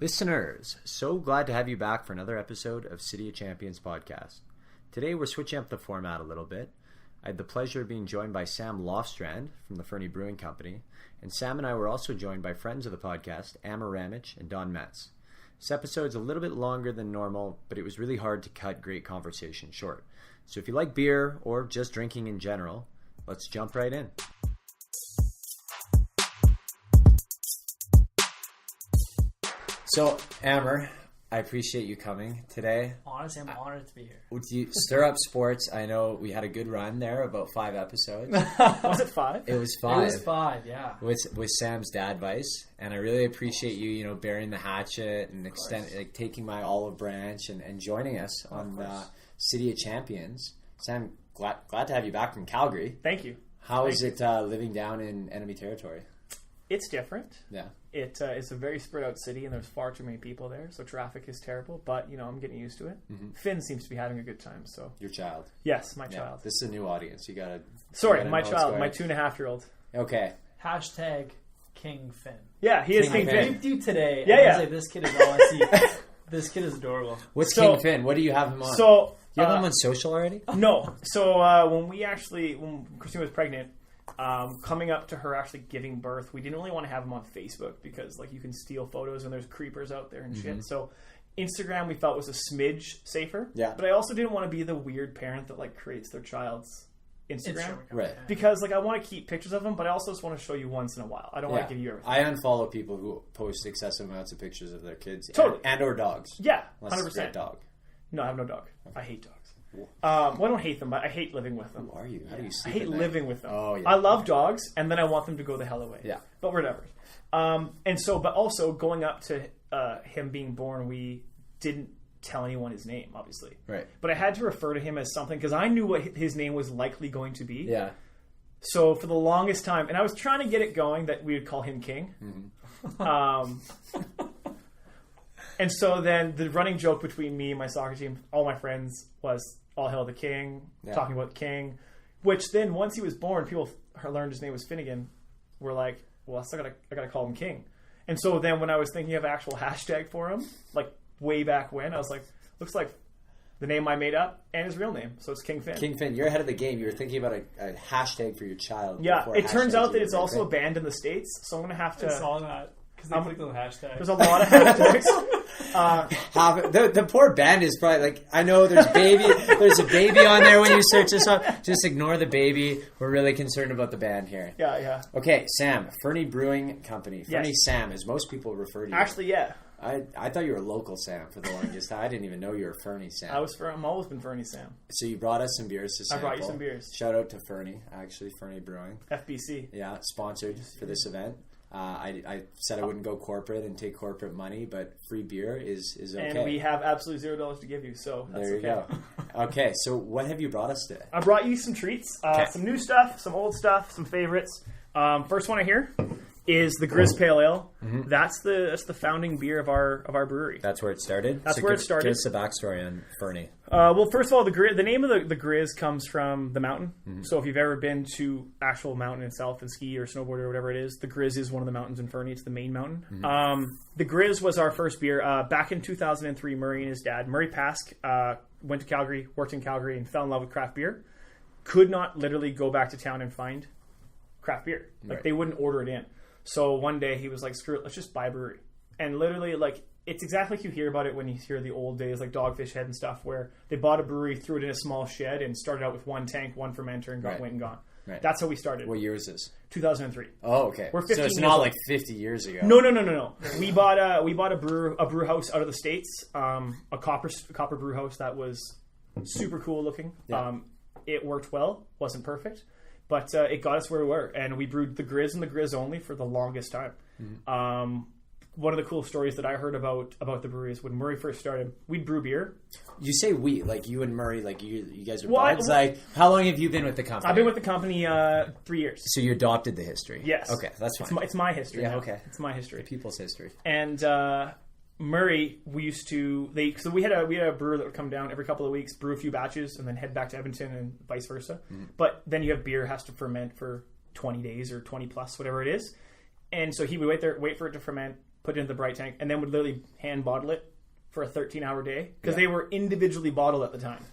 Listeners, so glad to have you back for another episode of City of Champions podcast. Today we're switching up the format a little bit. I had the pleasure of being joined by Sam Lofstrand from the Fernie Brewing Company, and Sam and I were also joined by friends of the podcast, Amer, Ramic, and Metz. This episode's a little bit longer than normal, but it was really hard to cut great conversation short. So if you like beer or just drinking in general, let's jump right in. So, Amer, I appreciate you coming today. Honestly, I'm honored to be here. Would you stir up sports? I know we had a good run there, about 5 episodes. Was it 5? It was 5. It was 5, yeah. With Sam's dad vice, and I really appreciate you, bearing the hatchet and taking my olive branch and joining us on the City of Champions. Sam, glad to have you back from Calgary. Thank you. How is it living down in enemy territory? It's different. Yeah. It's a very spread out city, and there's far too many people there, so traffic is terrible. But I'm getting used to it. Mm-hmm. Finn seems to be having a good time. So your child? Yes, my child. This is a new audience. You gotta. Sorry, my child, my 2.5-year-old. Okay. Hashtag King Finn. Yeah, he is King Finn. I do today. Yeah, and yeah. I was like, this kid is all I see. This kid is adorable. What's King Finn? What do you have him on? So you have him on social already? No. So when Christine was pregnant. Coming up to her actually giving birth, we didn't really want to have him on Facebook because you can steal photos and there's creepers out there and shit. So Instagram we felt was a smidge safer. Yeah. But I also didn't want to be the weird parent that creates their child's Instagram. Right. Because I want to keep pictures of them, but I also just want to show you once in a while. I don't want to give you everything. I unfollow people who post excessive amounts of pictures of their kids. Totally. And or dogs. Yeah. Unless 100%. it's a dog. No, I have no dog. I hate dogs. I don't hate them, but I hate living with them. Who are you? How do you I sleep hate at night? living with them. Oh, yeah. I love dogs, and then I want them to go the hell away. Yeah. But whatever. But also going up to him being born, we didn't tell anyone his name, obviously. Right. But I had to refer to him as something because I knew what his name was likely going to be. Yeah. So for the longest time, and I was trying to get it going that we would call him King. Mm-hmm. And so then the running joke between me and my soccer team, all my friends, was all hail the King, talking about the King. Which then, once he was born, people learned his name was Finnegan. We're like, well, I gotta call him King. And so then when I was thinking of actual hashtag for him, way back when, I was like, looks like the name I made up and his real name. So it's King Finn. King Finn, you're ahead of the game. You were thinking about a hashtag for your child. Yeah, it turns out that it's also banned in the States, so I'm going to have to... I saw that. Because they clicked on the hashtag. There's a lot of hashtags. The poor band is probably I know there's a baby on there when you search this up. Just ignore the baby. We're really concerned about the band here. Yeah. Okay, Sam, Fernie Brewing Company. Fernie Yes. Sam, as most people refer to you. Actually, yeah. I thought you were local Sam for the longest time. I didn't even know you were Fernie Sam. I'm always been Fernie Sam. So you brought us some beers to sample. I brought you some beers. Shout out to Fernie, actually, Fernie Brewing. FBC. Yeah, sponsored for this event. I said I wouldn't go corporate and take corporate money, but free beer is okay. And we have absolutely $0 to give you, so that's there you go. Okay, so what have you brought us today? I brought you some treats, some new stuff, some old stuff, some favorites. First one I hear is the Grizz Pale Ale. Mm-hmm. That's the founding beer of our brewery. That's where it started? That's where it started. Give us a backstory on Fernie. Well, first of all, the name of the Grizz comes from the mountain. Mm-hmm. So if you've ever been to actual mountain itself and ski or snowboard or whatever it is, the Grizz is one of the mountains in Fernie. It's the main mountain. Mm-hmm. The Grizz was our first beer. Back in 2003, Murray and his dad, Murray Pask, went to Calgary, worked in Calgary, and fell in love with craft beer. Could not literally go back to town and find craft beer. They wouldn't order it in. So one day he was like, screw it, let's just buy a brewery. And literally, it's exactly like you hear about it when you hear the old days, like Dogfish Head and stuff, where they bought a brewery, threw it in a small shed, and started out with one tank, one fermenter, and went and gone. Right. That's how we started. What year is this? 2003. Oh, okay. We're 15 so it's years not old. 50 years ago. No. We bought a brew house out of the States, a copper brew house that was super cool looking. Yeah. It worked well, wasn't perfect. But it got us where we were, and we brewed the Grizz and the Grizz only for the longest time. Mm-hmm. One of the cool stories that I heard about the brewery is when Murray first started, we'd brew beer. You say we, you and Murray, you guys are buds? How long have you been with the company? I've been with the company 3 years. So you adopted the history? Yes. Okay, that's fine. It's my history. Yeah, okay. It's my history. The people's history. And Murray, we used to so we had a brewer that would come down every couple of weeks, brew a few batches, and then head back to Edmonton and vice versa. Mm-hmm. But then you have beer has to ferment for 20 days or 20 plus, whatever it is. And so he would wait for it to ferment, put it into the bright tank, and then would literally hand bottle it for a 13-hour day because they were individually bottled at the time.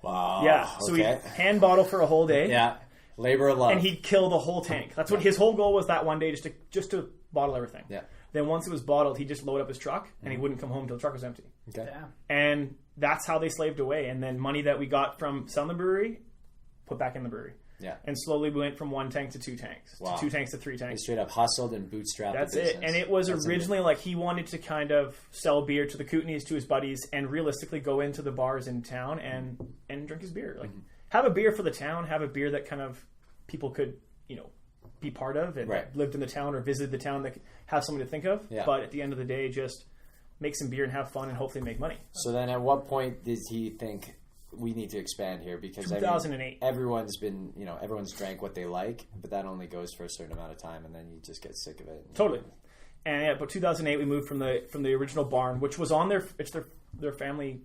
Wow. Yeah. So he'd hand bottle for a whole day. Yeah. Labor of love. And he'd kill the whole tank. That's what his whole goal was that one day, just to bottle everything. Yeah. Then once it was bottled, he'd just load up his truck, and he wouldn't come home until the truck was empty. Okay. Damn. And that's how they slaved away. And then money that we got from selling the brewery, put back in the brewery. Yeah. And slowly we went from 1 tank to 2 tanks, to 2 tanks to 3 They tanks. straight up hustled and bootstrapped That's the business. it. And it was That's originally like he wanted to kind of sell beer to the Kootenays, to his buddies, and realistically go into the bars in town and drink his beer. Like have a beer for the town, have a beer that kind of people could, be part of and lived in the town or visited the town that have somebody to think of. Yeah. But at the end of the day, just make some beer and have fun and hopefully make money. So then at what point did he think we need to expand here? Because 2008. Everyone's been, everyone's drank what they like, but that only goes for a certain amount of time and then you just get sick of it. Totally. And yeah, but 2008 we moved from the original barn, which was on their family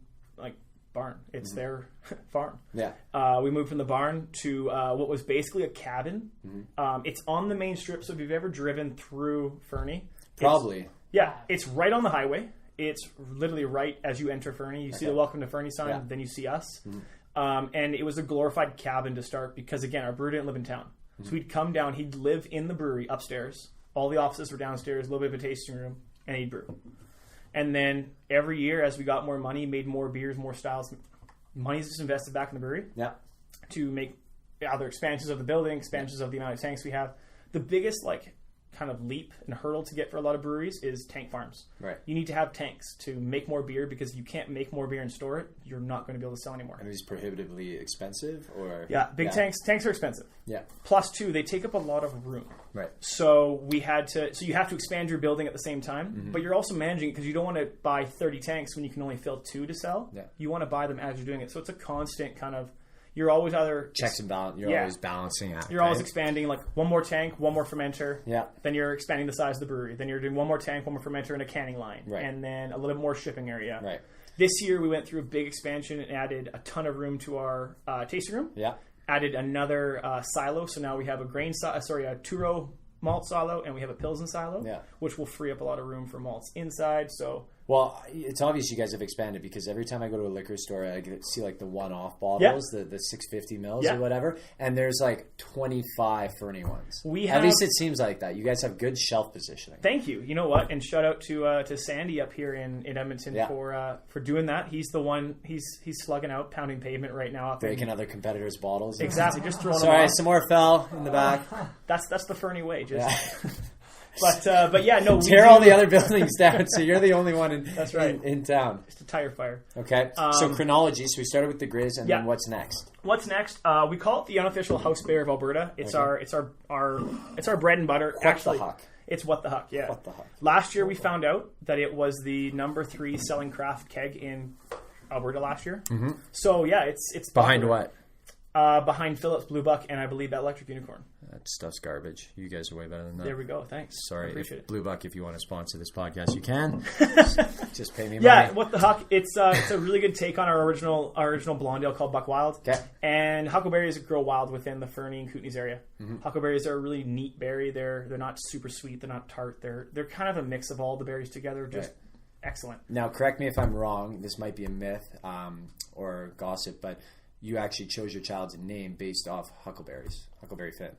barn. It's their farm. Yeah. We moved from the barn to what was basically a cabin. It's on the main strip, so if you've ever driven through Fernie, Probably. it's right on the highway. It's literally right as you enter Fernie. You see the Welcome to Fernie sign, then you see us. And it was a glorified cabin to start because, again, our brewer didn't live in town. So he'd come down, he'd live in the brewery upstairs. All the offices were downstairs, a little bit of a tasting room, and he'd brew. And then every year, as we got more money, made more beers, more styles, money's just invested back in the brewery to make either expansions of the building, expansions of the amount of tanks we have. The biggest kind of leap and hurdle to get for a lot of breweries is tank farms. Right. You need to have tanks to make more beer because if you can't make more beer and store it, you're not going to be able to sell anymore. And these prohibitively expensive or big tanks are expensive. Yeah. Plus two, they take up a lot of room. Right. So you have to expand your building at the same time, but you're also managing it because you don't want to buy 30 tanks when you can only fill 2 to sell. Yeah. You want to buy them as you're doing it. So it's a constant kind of, you're always either checks and balance. You're always balancing act. You're always expanding, like one more tank, one more fermenter. Yeah. Then you're expanding the size of the brewery. Then you're doing one more tank, one more fermenter, and a canning line. Right. And then a little bit more shipping area. Right. This year we went through a big expansion and added a ton of room to our tasting room. Yeah. Added another silo, so now we have a a two-row malt silo, and we have a Pilsen silo, which will free up a lot of room for malts inside. So, well, it's obvious you guys have expanded because every time I go to a liquor store, I see the one-off bottles, the 650 mils or whatever, and there's 25 Fernie ones. At least it seems like that. You guys have good shelf positioning. Thank you. You know what? And shout out to Sandy up here in Edmonton for doing that. He's the one. He's slugging out, pounding pavement right now. Breaking other competitors' bottles. Exactly. Just throwing them Sorry, off. some more fell in the back. That's the Fernie way. But yeah, no. Tear all the other buildings down, so you're the only one in town. Just a tire fire. Okay. So chronology. So we started with the Grizz, and then what's next? What's next? We call it the unofficial house beer of Alberta. It's our bread and butter. What the huck? It's what the huck. Yeah. What the huck? Last year we found out that it was the number 3 selling craft keg in Alberta last year. Mm-hmm. So yeah, it's behind popular. what? Behind Phillips Blue Buck and I believe that Electric Unicorn. That stuff's garbage. You guys are way better than that. There we go. Thanks. Sorry. Appreciate it. Blue Buck, if you want to sponsor this podcast, you can. Just pay me money. Yeah, what the huck? It's a really good take on our original blonde ale called Buck Wild. Okay. And huckleberries grow wild within the Fernie and Kootenays area. Mm-hmm. Huckleberries are a really neat berry. They're not super sweet. They're not tart. They're kind of a mix of all the berries together. Just excellent. Now, correct me if I'm wrong. This might be a myth or gossip, but you actually chose your child's name based off Huckleberries, Huckleberry Finn.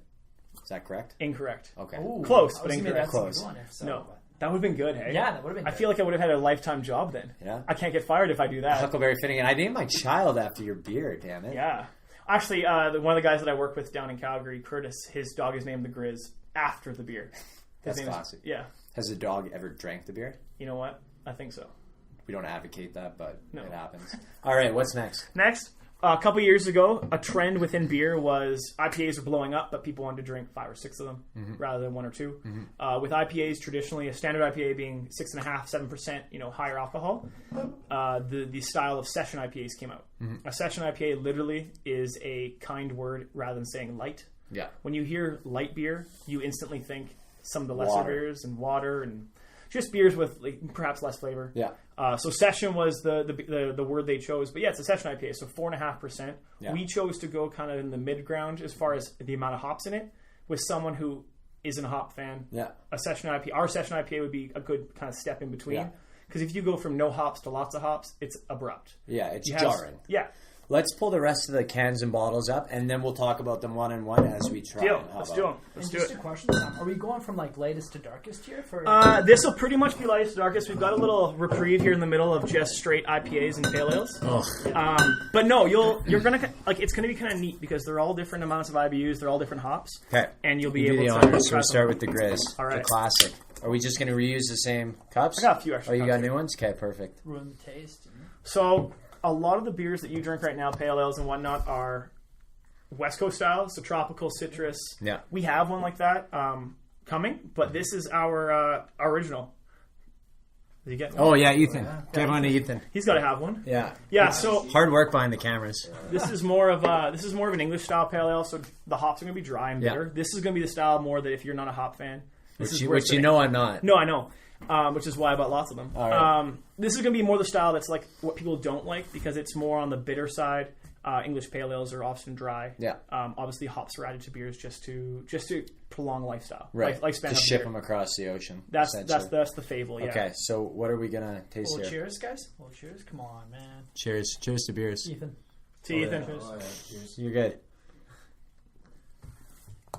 Is that correct? Incorrect. Okay. Ooh, close, but incorrect. Close. No. That would have been good, hey? Yeah, that would have been good. I feel like I would have had a lifetime job then. Yeah. I can't get fired if I do that. Huckleberry Finnegan. I named my child after your beer, damn it. Yeah. Actually, one of the guys that I work with down in Calgary, Curtis, his dog is named the Grizz after the beer. That's classic. Yeah. Has the dog ever drank the beer? You know what? I think so. We don't advocate that, but it happens. All right, what's next? Next. A couple years ago, a trend within beer was IPAs were blowing up, but people wanted to drink 5 or 6 of them rather than 1 or 2. Mm-hmm. With IPAs, traditionally a standard IPA being 6.5%, 7%, higher alcohol, the style of session IPAs came out. Mm-hmm. A session IPA literally is a kind word rather than saying light. Yeah. When you hear light beer, you instantly think some of the lesser beers and water and just beers with perhaps less flavor. Yeah. So session was the word they chose, but yeah, it's a session IPA, so 4.5%. Yeah. We chose to go kind of in the mid ground as far as the amount of hops in it, with someone who isn't a hop fan, Yeah. a session IPA, our session IPA would be a good kind of step in between. Yeah. Because if you go from no hops to lots of hops, it's abrupt. Yeah, it's You have- jarring. Yeah. Let's pull the rest of the cans and bottles up, and then we'll talk about them one on one as we try. Deal. How Let's about do them. it? Let's And do just it. a question, Sam, are we going from like lightest to darkest here? For This will pretty much be lightest to darkest. We've got a little reprieve here in the middle of just straight IPAs and pale ales. But no, you're gonna like it's gonna be kind of neat because they're all different amounts of IBUs. They're all different hops. Okay. And you'll be You do able the to. honors, so try we'll start them. with the Grizz, All right. the classic. Are we just going to reuse the same cups? I got a few extra Oh, you cups got here. new ones? Okay, perfect. ruin the taste. You know? So a lot of the beers that you drink right now, pale ales and whatnot, are West Coast style, so tropical citrus. Yeah. We have one like that coming, but this is our original. Did you get one? Oh, yeah, Ethan. Give one to Ethan. He's got to have one. Yeah. Yeah, so Hard work behind the cameras. this is more of an English style pale ale. So the hops are going to be dry and Yeah. bitter. This is going to be the style more that if you're not a hop fan, this is where Which it's you gonna- know I'm not. No, I know. Which is why I bought lots of them. All right. This is going to be more the style that's like what people don't like because it's more on the bitter side. English pale ales are often dry. Yeah. Obviously, hops are added to beers just to prolong lifestyle, Right. lifespan to of ship beer. them across the ocean. That's essentially. that's the fable. Yeah. Okay, so what are we going to taste Well, here? cheers, guys. Well, cheers. Come on, man. Cheers. Cheers to beers. Ethan. To Ethan. Cheers. You're good.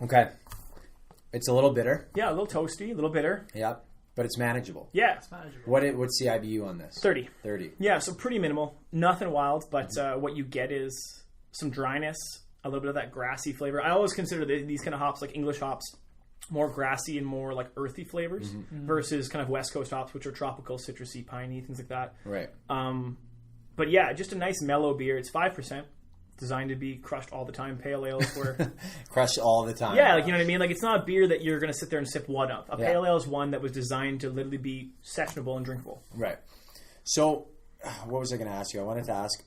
Okay. It's a little bitter. Yeah, a little toasty, a little bitter. Yep. But it's manageable. Yeah, It's manageable. What's the IBU on this? 30. 30. Yeah, so pretty minimal. Nothing wild, but what you get is some dryness, a little bit of that grassy flavor. I always consider these kind of hops, like English hops, more grassy and more like earthy flavors versus kind of West Coast hops, which are tropical, citrusy, piney, things like that. Right. But yeah, just a nice mellow beer. It's 5%, designed to be crushed all the time. Pale ales where, Crush all the time. yeah, like you know what I mean. Like it's not a beer that you're going to sit there and sip one of. A Yeah. pale ale is one that was designed to literally be sessionable and drinkable. Right. So, what was I going to ask you? I wanted to ask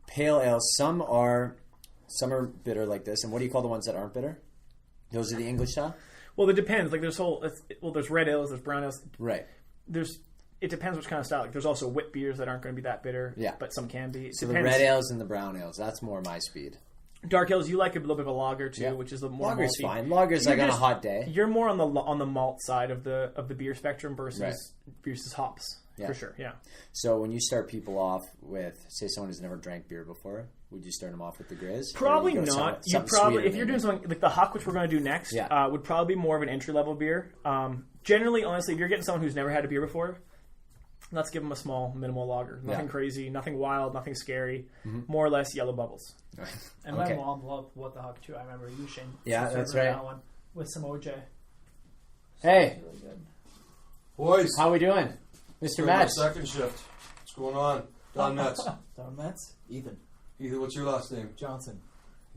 pale ales. Some are bitter like this, and what do you call the ones that aren't bitter? Those are the English style. Well, it depends. Like there's red ales, there's brown ales. Right. It depends which kind of style. Like there's also wit beers that aren't going to be that bitter. Yeah. But some can be. It So depends. the red ales and the brown ales. That's more my speed. Dark ales, you like a little bit of a lager too, Yeah. which is a little more Lager's malty. fine. Lager's You're like on a just- hot day. You're more on the malt side of the beer spectrum versus Right. hops Yeah. for sure. Yeah. So when you start people off with, say, someone who's never drank beer before, would you start them off with the Grizz? Or Probably would you go not. You something probably sweeter if you're maybe? doing something like the Huck, which we're going to do next, Yeah. would probably be more of an entry level beer. Generally, honestly, if you're getting someone who's never had a beer before, let's give them a small minimal lager. Nothing Yeah. crazy, nothing wild, nothing scary. More or less yellow bubbles. And Okay. my mom loved What the Huck too. I remember you, Shane. Yeah, serving that's right. That one with some OJ. Hey, Really good. Boys, how we doing, Mr. doing my Metz? second shift. What's going on? Don Metz. Don Metz. Ethan Ethan, what's your last name? Johnson.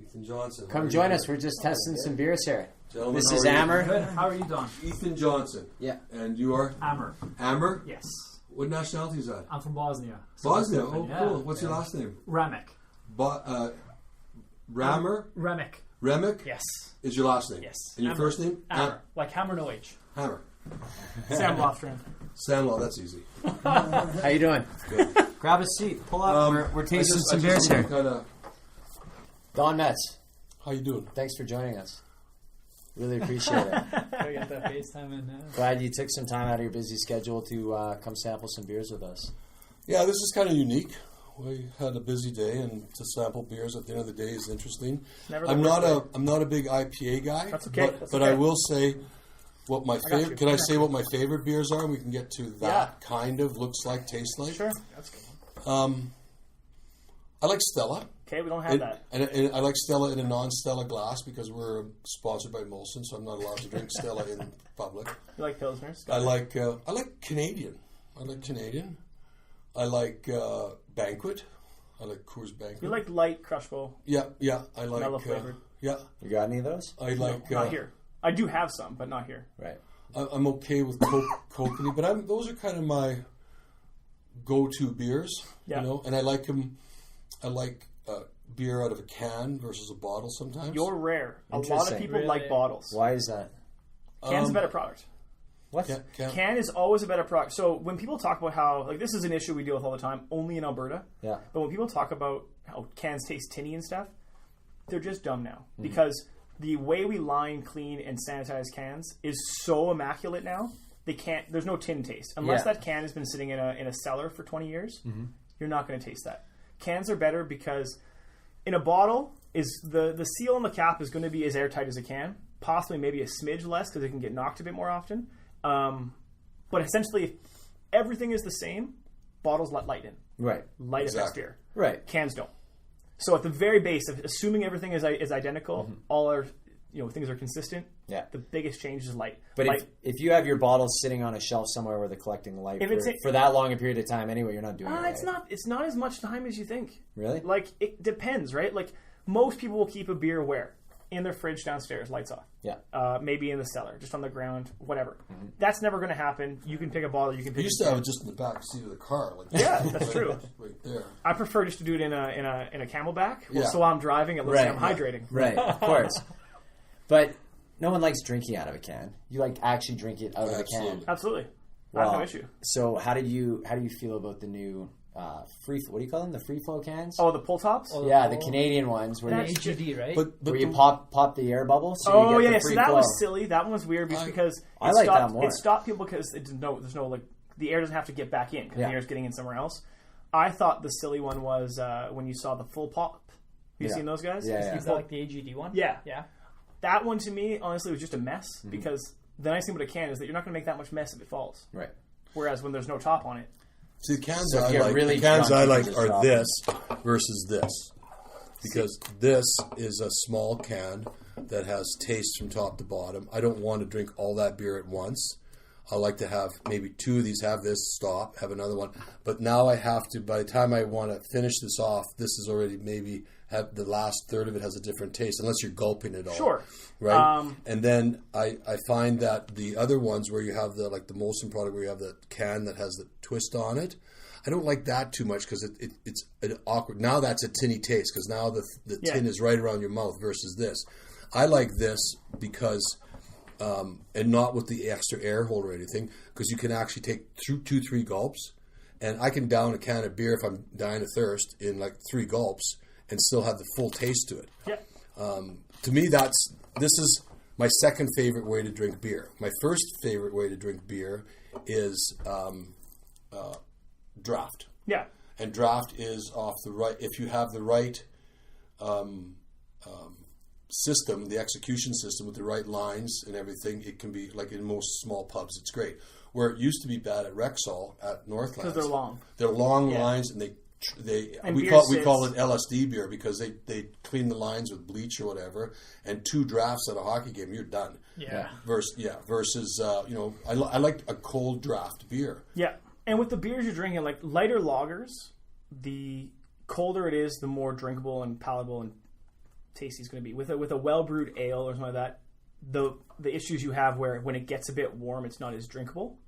Ethan Johnson. How Come are join you? us. We're just testing some beers here. Gentlemen, This how is are you? Amer. Good. How are you, Don? Ethan Johnson. Yeah. And you are? Amer. Amer? Yes. What nationality is that? I'm from Bosnia. Bosnia. So Oh, yeah. cool. What's your last name? Ramic. Ramer? Ramic. Remic Yes. is your last name? Yes. And your Amer. first name? Amer. Like hammer, no H. Hammer. Sam Lofstrand. Sandlaw, that's easy. How you doing? Good. Grab a seat. Pull up. We're tasting some beers here. Kinda, Don Metz, how you doing? thanks for joining us. Really appreciate it. Gotta get that FaceTime in now. Glad you took some time out of your busy schedule to come sample some beers with us. Yeah, this is kind of unique. We had a busy day, and to sample beers at the end of the day is interesting. Never I'm the not worst I'm not a big IPA guy. That's okay, But, that's but okay. I will say what my got you. favorite. Can I say what my favorite beers are? And we can get to that. Yeah. Kind of looks like, tastes like. Sure. That's good. I like Stella. Okay, we don't have that. And I like Stella in a non-Stella glass because we're sponsored by Molson, so I'm not allowed to drink Stella in public. You like Pilsners? I like Canadian. I like Canadian. I like Banquet. I like Coors Banquet. You like light, crushable, Yeah. I like mellow flavored? yeah. You got any of those? I like Not here. I do have some, but not here. Right. I'm okay with Coconut, but those are kind of my go-to beers. Yeah. You know, and I like them. I like beer out of a can versus a bottle sometimes. You're rare. A lot of Interesting. people Really? like bottles. Why is that? Can's a better product. What? Can. Can is always a better product. So when people talk about how, like, this is an issue we deal with all the time, only in Alberta. Yeah. But when people talk about how cans taste tinny and stuff, they're just dumb now. Mm-hmm. Because the way we line, clean, and sanitize cans is so immaculate now. There's no tin taste. Unless that can has been sitting in a cellar for 20 years, you're not going to taste that. Cans are better because in a bottle, the seal on the cap is going to be as airtight as a can. Possibly maybe a smidge less because it can get knocked a bit more often. But essentially, if everything is the same, bottles let light in. Right. Light affects beer. Right. Cans don't. So at the very base, of assuming everything is identical, all our things are consistent. Yeah. The biggest change is light. But light, if you have your bottles sitting on a shelf somewhere where they're collecting light for that long a period of time anyway, you're not doing it right. It's not as much time as you think. Really? Like, it depends, right? Like, most people will keep a beer where? In their fridge downstairs, lights off. Yeah. Maybe in the cellar, just on the ground, whatever. That's never going to happen. You can pick a bottle. You can pick. You used to have it just in the back seat of the car. Like that's true. Right there. I prefer just to do it in a Camelback. Yeah. So while I'm driving, it looks like I'm hydrating. Right, of course. But no one likes drinking out of a can. You like actually drink it out of a can. Absolutely. Well, I have no issue. So how do you feel about the new what do you call them? The free flow cans? Oh, the pull tops? The Canadian ones where That's AGD, right? But where you pop the air bubble. So you get the free so that flow. was silly. That one was weird because I like that more. It stopped people because there's no like the air doesn't have to get back in because the air is getting in somewhere else. I thought the silly one was when you saw the full pop. Have you seen those guys? Yeah. Is that like the AGD one? Yeah. Yeah. That one to me, honestly, was just a mess because the nice thing about a can is that you're not going to make that much mess if it falls. Right. Whereas when there's no top on it. See, the cans So if you're really the cans I drunk, like you can are just this versus this. Because this is a small can that has taste from top to bottom. I don't want to drink all that beer at once. I like to have maybe two of these, have this, stop, have another one. But now I have to, by the time I want to finish this off, this is already maybe, have the last third of it has a different taste, unless you're gulping it all. Sure. Right? And then I find that the other ones where you have the Molson product where you have the can that has the twist on it, I don't like that too much because it's an awkward. Now that's a tinny taste because now the tin is right around your mouth versus this. I like this because, and not with the extra air holder or anything, because you can actually take 2-3 gulps, and I can down a can of beer if I'm dying of thirst in like 3 gulps and still have the full taste to it. Yeah. To me, this is my second favorite way to drink beer. My first favorite way to drink beer is draft. Yeah. And draft is off the right. If you have the right system, the execution system with the right lines and everything, it can be like in most small pubs. It's great. Where it used to be bad at Rexall at Northlands. Because they're long. They're long lines, and we call it LSD beer because they clean the lines with bleach or whatever, and 2 drafts at a hockey game, you're done. Yeah. Versus I like a cold draft beer. Yeah. And with the beers you're drinking, like lighter lagers, the colder it is, the more drinkable and palatable and tasty it's going to be. With a well brewed ale or something like that, the issues you have where when it gets a bit warm, it's not as drinkable,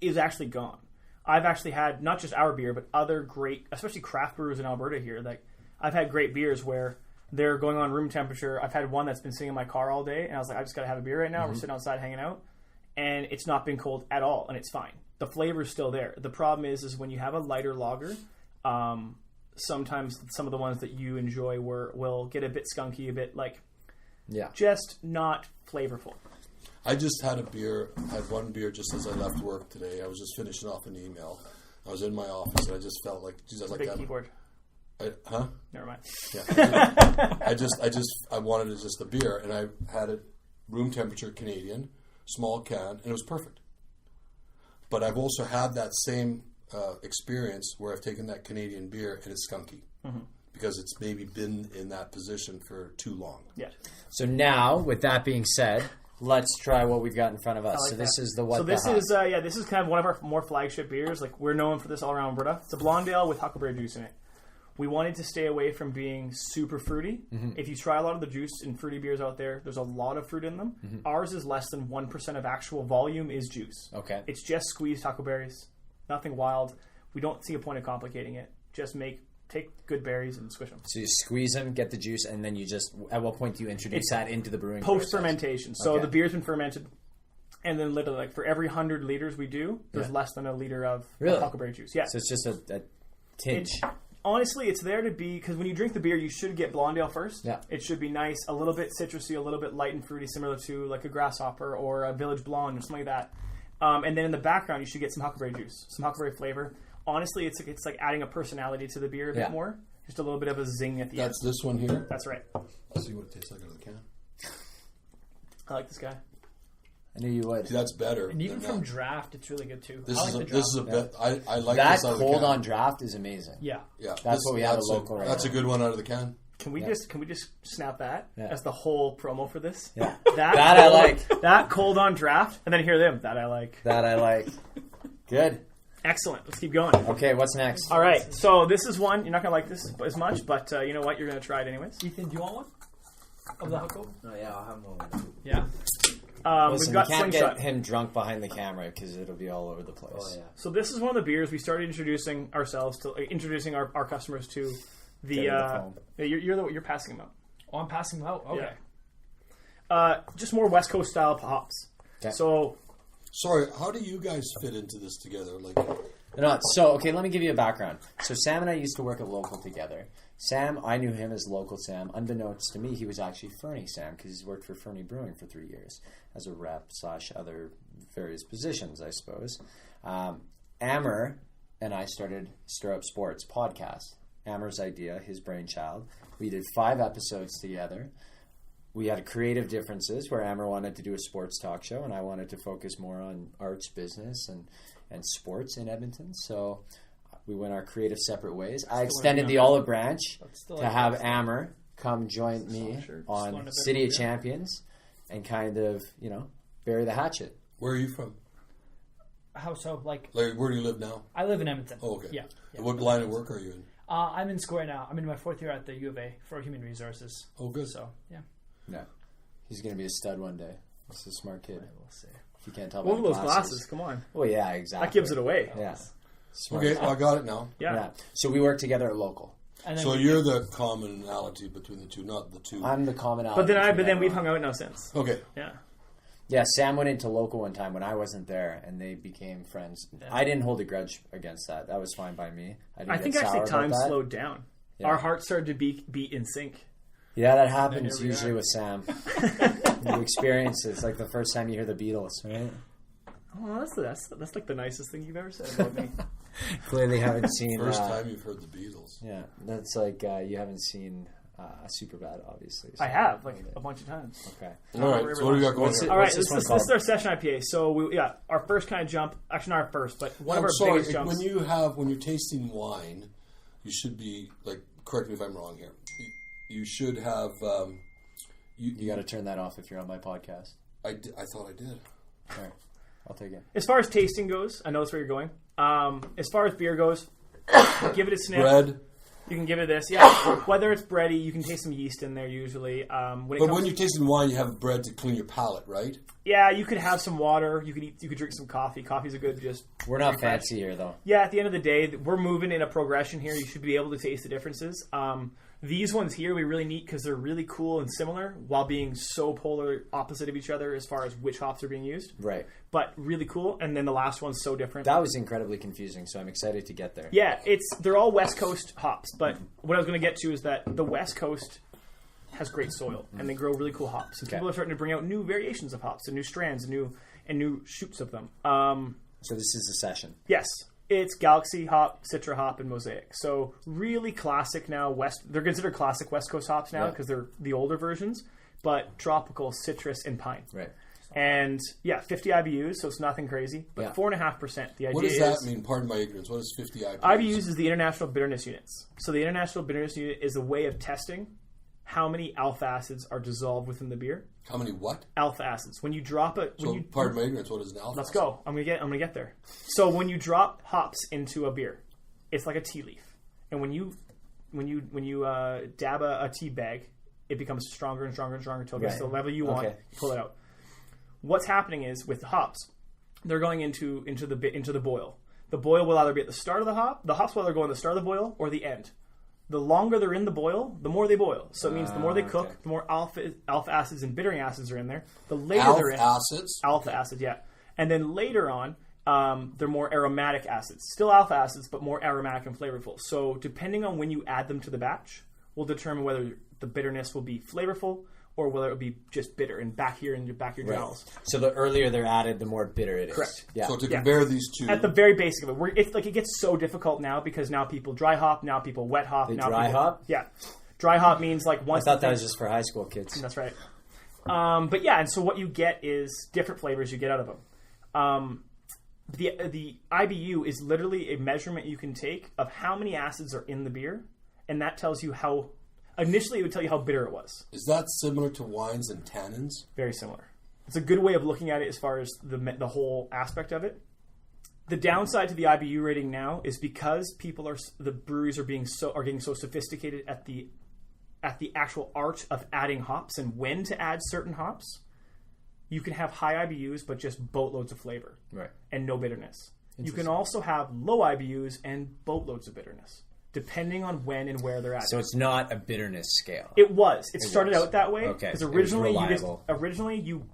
is actually gone. I've actually had not just our beer, but other great, especially craft brewers in Alberta here. Like I've had great beers where they're going on room temperature. I've had one that's been sitting in my car all day, and I was like, I just got to have a beer right now. We're sitting outside hanging out, and it's not been cold at all, and it's fine. The flavor's still there. The problem is when you have a lighter lager, sometimes some of the ones that you enjoy will get a bit skunky, a bit just not flavorful. I just had one beer just as I left work today. I was just finishing off an email. I was in my office and I just felt like, geez, I like big that. Keyboard. Never mind. Yeah. I wanted just a beer, and I had it room temperature Canadian, small can, and it was perfect. But I've also had that same experience where I've taken that Canadian beer and it's skunky because it's maybe been in that position for too long. Yeah. So now, with that being said, let's try what we've got in front of us. Like this that. is the what. So this the is this is kind of one of our more flagship beers. Like we're known for this all around Alberta. It's a blonde ale with huckleberry juice in it. We wanted to stay away from being super fruity. If you try a lot of the juice and fruity beers out there, there's a lot of fruit in them. Ours is less than 1% of actual volume is juice. Okay. It's just squeezed huckleberries. Nothing wild. We don't see a point of complicating it. Just take good berries and squish them. So you squeeze them, get the juice, and then you just, at what point do you introduce that into the brewing post-fermentation. process? So the beer's been fermented, and then literally like for every 100 liters we do, there's less than a liter of huckleberry juice. Yeah. So it's just a tinge. honestly, it's there to be, because when you drink the beer, you should get blonde ale first. Yeah. It should be nice, a little bit citrusy, a little bit light and fruity, similar to like a grasshopper or a village blonde or something like that. And then in the background, you should get some huckleberry juice, some huckleberry flavor. Honestly, it's like adding a personality to the beer a bit more. Just a little bit of a zing at the end. That's this one here? That's right. Let's see what it tastes like out of the can. I like this guy. I knew you would. See, that's better. And even than from that. draft, it's really good too. This I like is a, the this is a draft. bit. I like That this out of the cold can. on draft is amazing. Yeah. Yeah, That's what we have at that's local right That's now. a good one out of the can. Can we just snap that as the whole promo for this? Yeah. That I like. That cold on draft, and then hear them. That I like. That I like. Good. Excellent. Let's keep going. Okay, what's next? All right. So this is one you're not gonna like this as much, but you know what? You're gonna try it anyways. Ethan, do you want one of the Huckle? Oh yeah, I'll have one. Yeah. We've Listen, got we can't Slingshot. get him drunk behind the camera because it'll be all over the place. Oh yeah. So this is one of the beers we started introducing ourselves to, introducing our customers to. The Get in the foam. you're passing them out. Oh, I'm passing them out. Okay. Yeah. Just more West Coast style hops. Okay. So Sorry, how do you guys fit into this together? Like, No, so, okay, let me give you a background. So Sam and I used to work at Local together. Sam, I knew him as Local Sam. Unbeknownst to me, he was actually Fernie Sam because he's worked for Fernie Brewing for 3 years as a rep / other various positions, I suppose. Amer and I started Stir Up Sports podcast. Amer's idea, his brainchild. We did 5 episodes together. We had creative differences where Amer wanted to do a sports talk show and I wanted to focus more on arts, business, and sports in Edmonton. So we went our creative separate ways. I extended the olive branch to have Amer come join me on City of Champions and kind of, bury the hatchet. where are you from? How so? Like, Like, where do you live now? I live in Edmonton. Oh, okay. Yeah. What line of work are you in? I'm in Square now. I'm in my 4th year at the U of A for human resources. Oh, good. So, yeah. No. He's going to be a stud one day. He's a smart kid. We'll see. If you can't tell one by of the those glasses. Come on. Oh, yeah, exactly. That gives it away. Yeah. Smart. Okay, well, I got it now. Yeah. So we work together at Local. And then So you're the commonality between the two, not the two. I'm the commonality. But then between we've everyone. hung out now since. Okay. Yeah. Yeah, Sam went into Local one time when I wasn't there, and they became friends. I didn't hold a grudge against that. That was fine by me. I think actually time slowed down. Yeah. Our hearts started to beat in sync. Yeah, that happens we usually are. with Sam. You experience it. It's like the first time you hear the Beatles, right? Oh, that's like the nicest thing you've ever said about me. Clearly haven't seen... First time you've heard the Beatles. Yeah, that's like you haven't seen Superbad, obviously. So I have, like, a bunch of times. Okay. All right, so what do we got going What's here? it- All right, What's this this one is our session IPA. So, our first kind of jump, actually not our first, but one of I'm our sorry, biggest jumps. when you're tasting wine, you should be, like, correct me if I'm wrong here. You should have... You got to turn that off if you're on my podcast. I thought I did. All right, I'll take it. As far as tasting goes, I know that's where you're going. As far as beer goes, give it a sniff. Bread. You can give it this, yeah. Whether it's bready, you can taste some yeast in there usually. When you're tasting wine, you have bread to clean your palate, right? Yeah, you could have some water. You could drink some coffee. Coffee's a good We're not fancy here, though. Yeah, at the end of the day, we're moving in a progression here. You should be able to taste the differences. These ones here we really need because they're really cool and similar while being so polar opposite of each other as far as which hops are being used. Right. But really cool. And then the last one's so different. That was incredibly confusing, so I'm excited to get there. Yeah, they're all West Coast hops. But what I was going to get to is that the West Coast has great soil and they grow really cool hops. And people are starting to bring out new variations of hops and new strands and new shoots of them. So this is the session. Yes. It's Galaxy hop, Citra hop, and Mosaic. So really classic now. They're considered classic West Coast hops now because they're the older versions. But tropical, citrus, and pine. Right. And 50 IBUs, so it's nothing crazy. But 4.5%. The idea What does is, that mean? Pardon my ignorance. What is 50 IPAs? IBUs is the International Bitterness Units. So the International Bitterness Unit is a way of testing how many alpha acids are dissolved within the beer. How many what? Alpha acids. When you drop it, Pardon my ignorance. What is an alpha? Let's go. I'm gonna get there. So when you drop hops into a beer, it's like a tea leaf, and when you dab a tea bag, it becomes stronger and stronger and stronger until it gets to the level you want. Okay. You pull it out. What's happening is with the hops, they're going into the boil. The boil will either be at the start of the hop. The hops will either go in the start of the boil or the end. The longer they're in the boil, the more they boil. So it means the more they cook, the more alpha acids and bittering acids are in there. The later they're in acids? alpha acids, yeah. And then later on, they're more aromatic acids. Still alpha acids, but more aromatic and flavorful. So depending on when you add them to the batch, will determine whether the bitterness will be flavorful or whether it will be just bitter and back here in your jowls. So the earlier they're added, the more bitter it is. Correct. Yeah. So to compare these two, at the very basic of it, it gets so difficult now because now people dry hop, now people wet hop. They now dry people, hop? Yeah. Dry hop means like I once. thought that was just for high school kids. That's right. But yeah, and so what you get is different flavors you get out of them. The IBU is literally a measurement you can take of how many acids are in the beer, and that tells you how. Initially, it would tell you how bitter it was. is that similar to wines and tannins? Very similar. It's a good way of looking at it as far as the whole aspect of it. The downside to the IBU rating now is because the breweries are getting so sophisticated at the actual art of adding hops and when to add certain hops. You can have high IBUs but just boatloads of flavor, Right. and no bitterness. You can also have low IBUs and boatloads of bitterness, depending on when and where they're at. So it's not a bitterness scale. It started out that way Okay. because It was originally you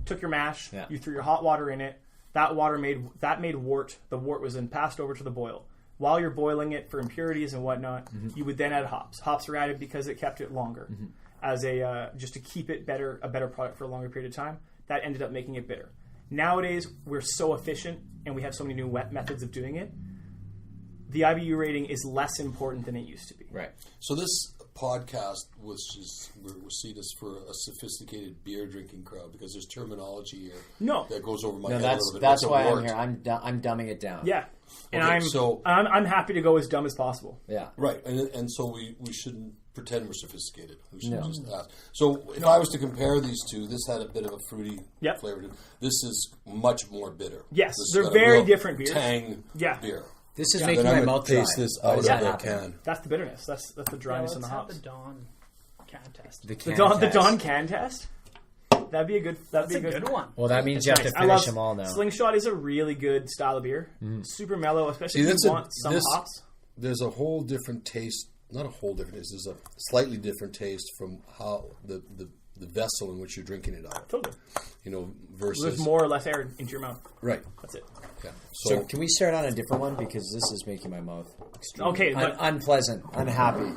took your mash, Yeah. you threw your hot water in it. That water made wort. The wort was then passed over to the boil. While you're boiling it for impurities and whatnot, you would then add hops. Hops were added because it kept it longer, as just to keep it a better product for a longer period of time. That ended up making it bitter. Nowadays, we're so efficient and we have so many new methods of doing it. The IBU rating is less important than it used to be. Right. So this podcast we're seen as for a sophisticated beer drinking crowd because there's terminology here that goes over my head a little bit. That's why I'm here. I'm dumbing it down. Yeah, and Okay, I'm happy to go as dumb as possible. Yeah. Right, and so we shouldn't pretend we're sophisticated. We should just ask. So if I was to compare these two, this had a bit of a fruity flavor to it. This is much more bitter. Yes, This they're got a very real different beers. Tang beer. This is making my mouth dry. Taste this Why out of does the that happen? can. That's the bitterness. That's the dryness in the hops. The Dawn can test. The Dawn can test. That'd be a good. That'd be a good one. Well, that means you have to I finish love them all now. Slingshot is a really good style of beer. Super mellow, especially if you want some hops. There's a whole different taste. Not a whole different taste. There's a slightly different taste from how the vessel in which you're drinking it out of. Totally. Versus there's more or less air into your mouth. Right. That's it. Yeah. So can we start on a different one because this is making my mouth extremely unpleasant, unhappy.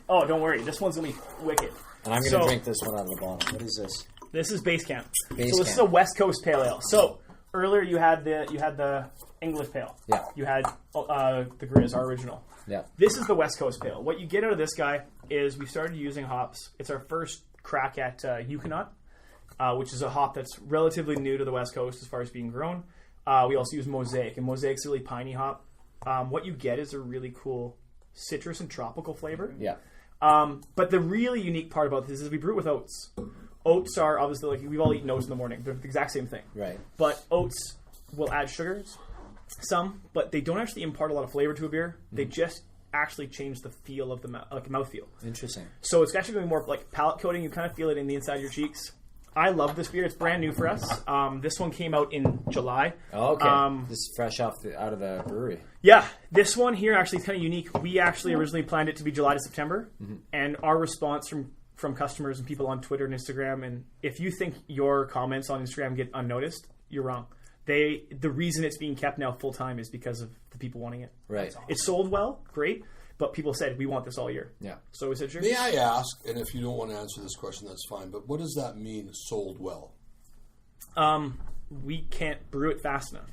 Oh, don't worry. This one's gonna be wicked. And I'm gonna drink this one out of the bottle. What is this? This is Base Camp. This is a West Coast Pale Ale. So earlier you had the English Pale. Yeah. You had the Grizz, our original. Yeah. This is the West Coast Pale. What you get out of this guy is we started using hops. It's our first crack at Yukonot, which is a hop that's relatively new to the West Coast as far as being grown. We also use Mosaic, and Mosaic's a really piney hop. What you get is a really cool citrus and tropical flavor. Yeah. But the really unique part about this is we brew it with oats. Oats are obviously we've all eaten oats in the morning. They're the exact same thing. Right. But oats will add sugars, but they don't actually impart a lot of flavor to a beer. They just actually change the feel of the mouthfeel. Interesting. So it's actually going to be more like palate coating. You kind of feel it in the inside of your cheeks. I love this beer. It's brand new for us. This one came out in July. Oh, okay. This is fresh out of the brewery. Yeah. This one here actually is kind of unique. We actually originally planned it to be July to September. And our response from customers and people on Twitter and Instagram, and if you think your comments on Instagram get unnoticed, you're wrong. The reason it's being kept now full time is because of the people wanting it. Right. It sold well, great, but people said we want this all year. Yeah. So we said sure. May I ask, and if you don't want to answer this question, that's fine. But what does that mean? Sold well? We can't brew it fast enough.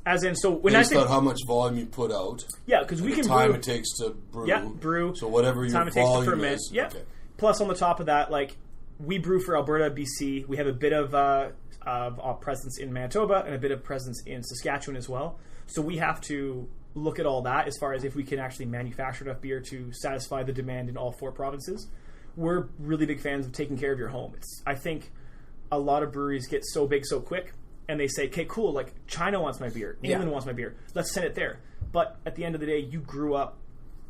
As in, so when based I say on how much volume you put out, because we can time brew, it takes to brew, brew. So whatever your time it takes to volume ferment, is, okay. Plus, on the top of that, we brew for Alberta, BC. We have a bit of presence in Manitoba and a bit of presence in Saskatchewan as well. So we have to look at all that as far as if we can actually manufacture enough beer to satisfy the demand in all 4 provinces. We're really big fans of taking care of your home. I think a lot of breweries get so big so quick, and they say, okay, cool, China wants my beer, England wants my beer, let's send it there. But at the end of the day, you grew up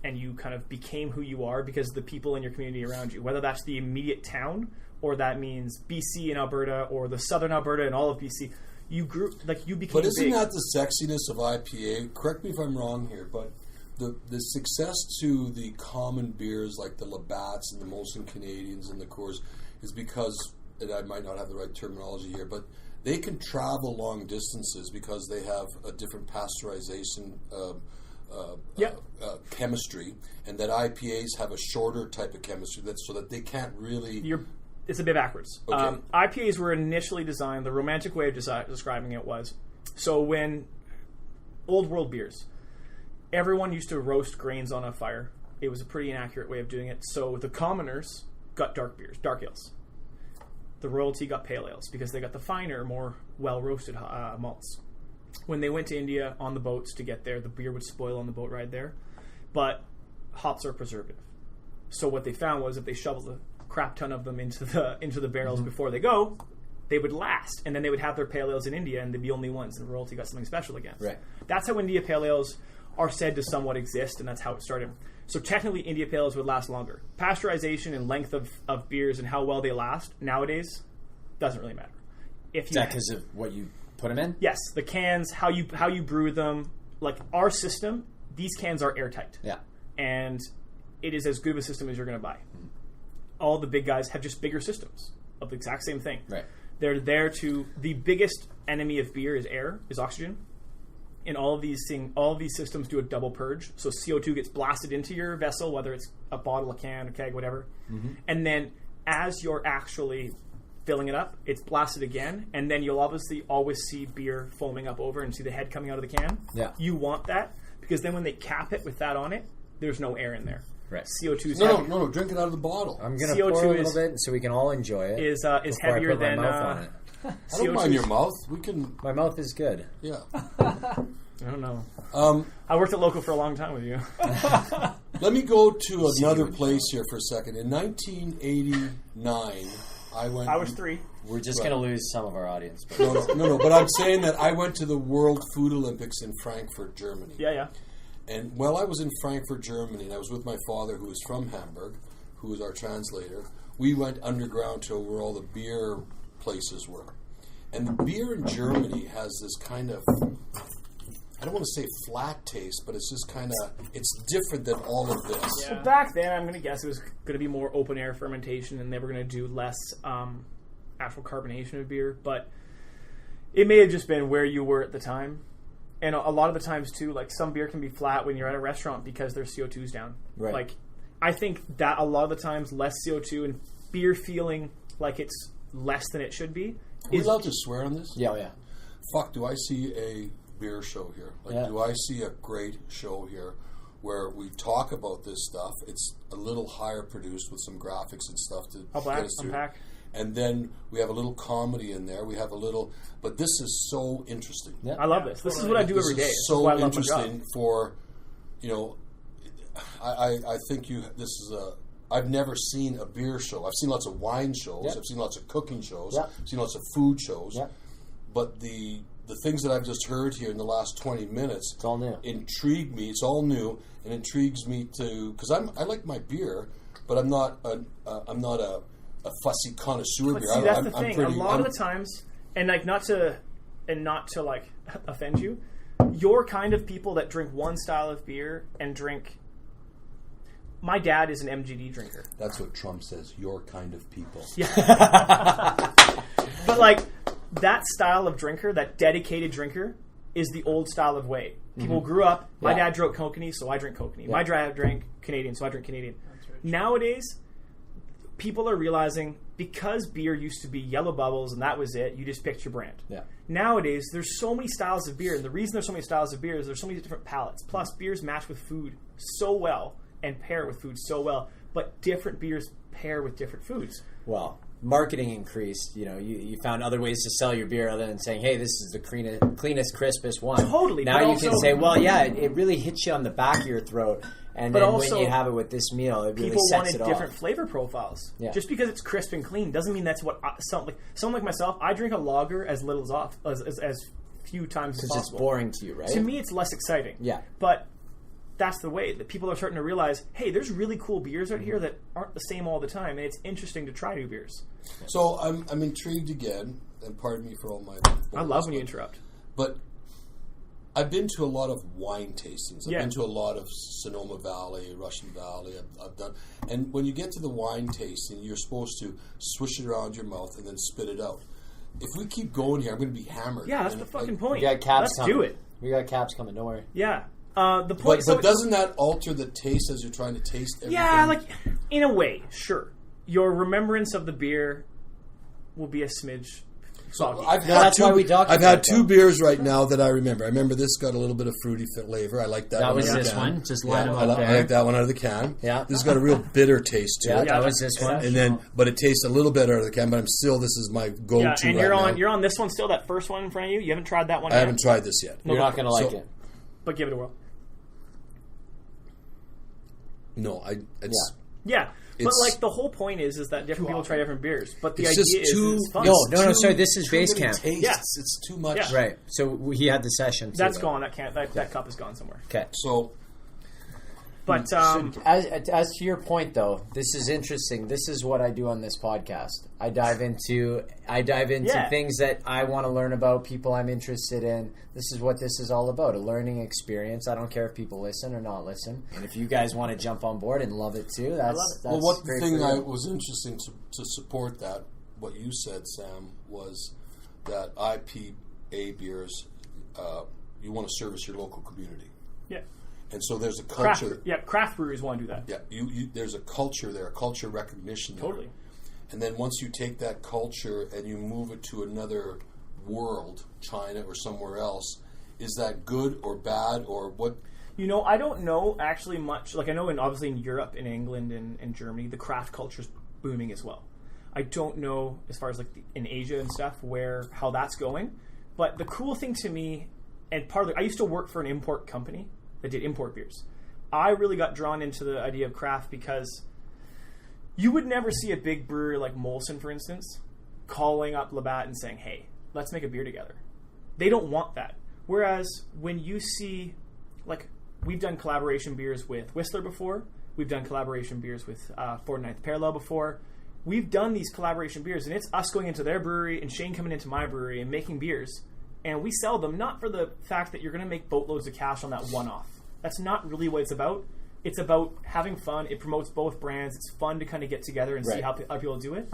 and you kind of became who you are because of the people in your community around you, whether that's the immediate town or that means BC and Alberta or the southern Alberta and all of BC. You grew, you became But isn't big. that the sexiness of IPA? Correct me if I'm wrong here, but the success to the common beers like the Labatt's and the Molson Canadians and the Coors is because, and I might not have the right terminology here, but they can travel long distances because they have a different pasteurization chemistry, and that IPAs have a shorter type of chemistry so that they can't really... It's a bit backwards. Okay. IPAs were initially designed, the romantic way of describing it was, so when old world beers, everyone used to roast grains on a fire. It was a pretty inaccurate way of doing it. So the commoners got dark beers, dark ales. The royalty got pale ales because they got the finer, more well-roasted malts. When they went to India on the boats to get there, the beer would spoil on the boat ride there. But hops are preservative. So what they found was if they shoveled a crap ton of them into the barrels before they go, they would last. And then they would have their pale ales in India and they'd be only ones, and royalty got something special again. Right. That's how India pale ales are said to somewhat exist, and that's how it started. So technically, India pale ales would last longer. Pasteurization and length of beers and how well they last nowadays doesn't really matter. Is that because of what you put them in? Yes, the cans, how you brew them. Like our system, these cans are airtight. Yeah. And it is as good of a system as you're going to buy. All the big guys have just bigger systems of the exact same thing. Right. They're there to... The biggest enemy of beer is air, is oxygen. And all of these systems do a double purge. So CO2 gets blasted into your vessel, whether it's a bottle, a can, a keg, whatever. Mm-hmm. And then as you're actually filling it up, it's blasted again. And then you'll obviously always see beer foaming up over and see the head coming out of the can. Yeah. You want that because then when they cap it with that on it, there's no air in there. Right. CO2 is No, drink it out of the bottle. I'm going to pour a little bit so we can all enjoy it. Is heavier than... My mouth on it. I don't mind your mouth. We can... My mouth is good. Yeah. I don't know. I worked at Local for a long time with you. Let me go to another place here for a second. In 1989, I was 3. We're just going to lose some of our audience. No. But I'm saying that I went to the World Food Olympics in Frankfurt, Germany. Yeah. And while I was in Frankfurt, Germany, and I was with my father, who was from Hamburg, who was our translator, we went underground to where all the beer places were. And the beer in Germany has this kind of, I don't want to say flat taste, but it's just kind of, it's different than all of this. Yeah. Well, back then, I'm going to guess it was going to be more open air fermentation, and they were going to do less actual carbonation of beer. But it may have just been where you were at the time. And a lot of the times, too, like some beer can be flat when you're at a restaurant because their CO2's down. Right. Like, I think that a lot of the times, less CO2 and beer feeling like it's less than it should be. Are we allowed to swear on this? Yeah. Fuck, do I see a beer show here? Do I see a great show here where we talk about this stuff? It's a little higher produced with some graphics and stuff to get us through. Unpack. And then we have a little comedy in there. We have a little... But this is so interesting. Yeah. I love this. This is what I do every day. This is so interesting for, I think this is I've never seen a beer show. I've seen lots of wine shows. Yep. I've seen lots of cooking shows. Yep. I've seen lots of food shows. Yep. But the things that I've just heard here in the last 20 minutes... It's all new. ...intrigue me. It's all new and intrigues me to... Because I like my beer, but I'm not a fussy connoisseur beer. See, that's the thing. A lot of the times, and not to offend you, you're kind of people that drink one style of beer and drink. My dad is an MGD drinker. That's what Trump says. Your kind of people. Yeah. But that style of drinker, that dedicated drinker, is the old style of way. People grew up. My dad drank Kokanee, so I drink Kokanee. My dad drank Canadian, so I drink Canadian. Nowadays, people are realizing because beer used to be yellow bubbles and that was it, you just picked your brand. Yeah. Nowadays, there's so many styles of beer, and the reason there's so many styles of beer is there's so many different palates. Plus, beers match with food so well and pair with food so well, but different beers pair with different foods. Well, marketing increased. You found other ways to sell your beer other than saying, "Hey, this is the cleanest, crispest one." Totally. Now you can say, "Well, yeah, it really hits you on the back of your throat." And then when you have it with this meal, it really people sets it wanted off. Different flavor profiles. Yeah. Just because it's crisp and clean doesn't mean that's what someone like myself. I drink a lager as little as few times as possible. Because it's boring to you, right? To me, it's less exciting. Yeah. But that's the way that people are starting to realize, hey, there's really cool beers out here that aren't the same all the time, and it's interesting to try new beers. So I'm intrigued again, and pardon me for all my... I love when you interrupt. But I've been to a lot of wine tastings. I've Yeah. been to a lot of Sonoma Valley, Russian Valley. I've done, and when you get to the wine tasting, you're supposed to swish it around your mouth and then spit it out. if we keep going here, I'm going to be hammered. Yeah, that's the fucking point. We got caps Let's coming. do it. We got caps coming. Don't worry. Yeah. The point. But doesn't that alter the taste as you're trying to taste everything? Yeah, like in a way, sure. Your remembrance of the beer will be a smidge. So that's why we talked I've about had two beers right now that I remember. I remember this got a little bit of fruity flavor. I like that. That one was out of this the can. one. Just line them I up there. like that one out of the can. Yeah. This has got a real bitter taste to Yeah, it. that was this one. And then, but it tastes a little bit out of the can. But this is my go-to. Yeah, and right you're on this one still. That first one in front of you. You haven't tried that one I yet. haven't tried this yet. You're not going to like it. But give it a whirl. No, it's. Yeah. But like the whole point is that different people try different beers. But the It's idea just too- is fun. No, sorry. This is base camp. Tastes. Yeah. It's too much. Yeah. Right. So he had the session. That's gone. That cup is gone somewhere. Okay. So But As to your point, though, this is interesting. This is what I do on this podcast. I dive into Yeah. things that I want to learn about, people I'm interested in. This is what this is all about, a learning experience. I don't care if people listen or not listen. And if you guys want to jump on board and love it too, that's well, what the great thing for you. that was interesting to support that, what you said, Sam, was that IPA beers, you want to service your local community. yeah. And so there's a culture. Craft breweries want to do that. Yeah, you there's a culture there, a culture recognition there. Totally. And then once you take that culture and you move it to another world, China or somewhere else, is that good or bad or what? I don't know actually much. Like I know obviously in Europe, in England, and Germany, the craft culture's booming as well. I don't know as far as like in Asia and stuff how that's going. But the cool thing to me, and I used to work for an import company that did import beers. I really got drawn into the idea of craft because you would never see a big brewery like Molson, for instance, calling up Labatt and saying, hey, let's make a beer together. They don't want that. Whereas when you see, like, we've done collaboration beers with Whistler before. We've done collaboration beers with 49th Parallel before. We've done these collaboration beers, and it's us going into their brewery and Shane coming into my brewery and making beers. And we sell them not for the fact that you're going to make boatloads of cash on that one-off. That's not really what it's about. It's about having fun. It promotes both brands. It's fun to kind of get together and see how other people do it.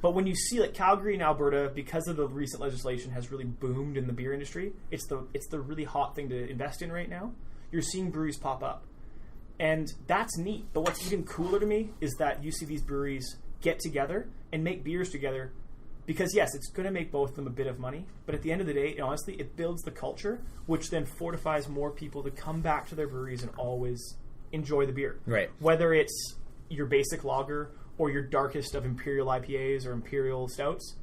But when you see like Calgary and Alberta, because of the recent legislation, has really boomed in the beer industry. It's the really hot thing to invest in right now. You're seeing breweries pop up. And that's neat. But what's even cooler to me is that you see these breweries get together and make beers together. Because, yes, it's going to make both of them a bit of money. But at the end of the day, honestly, it builds the culture, which then fortifies more people to come back to their breweries and always enjoy the beer. Right. Whether it's your basic lager or your darkest of imperial IPAs or imperial stouts,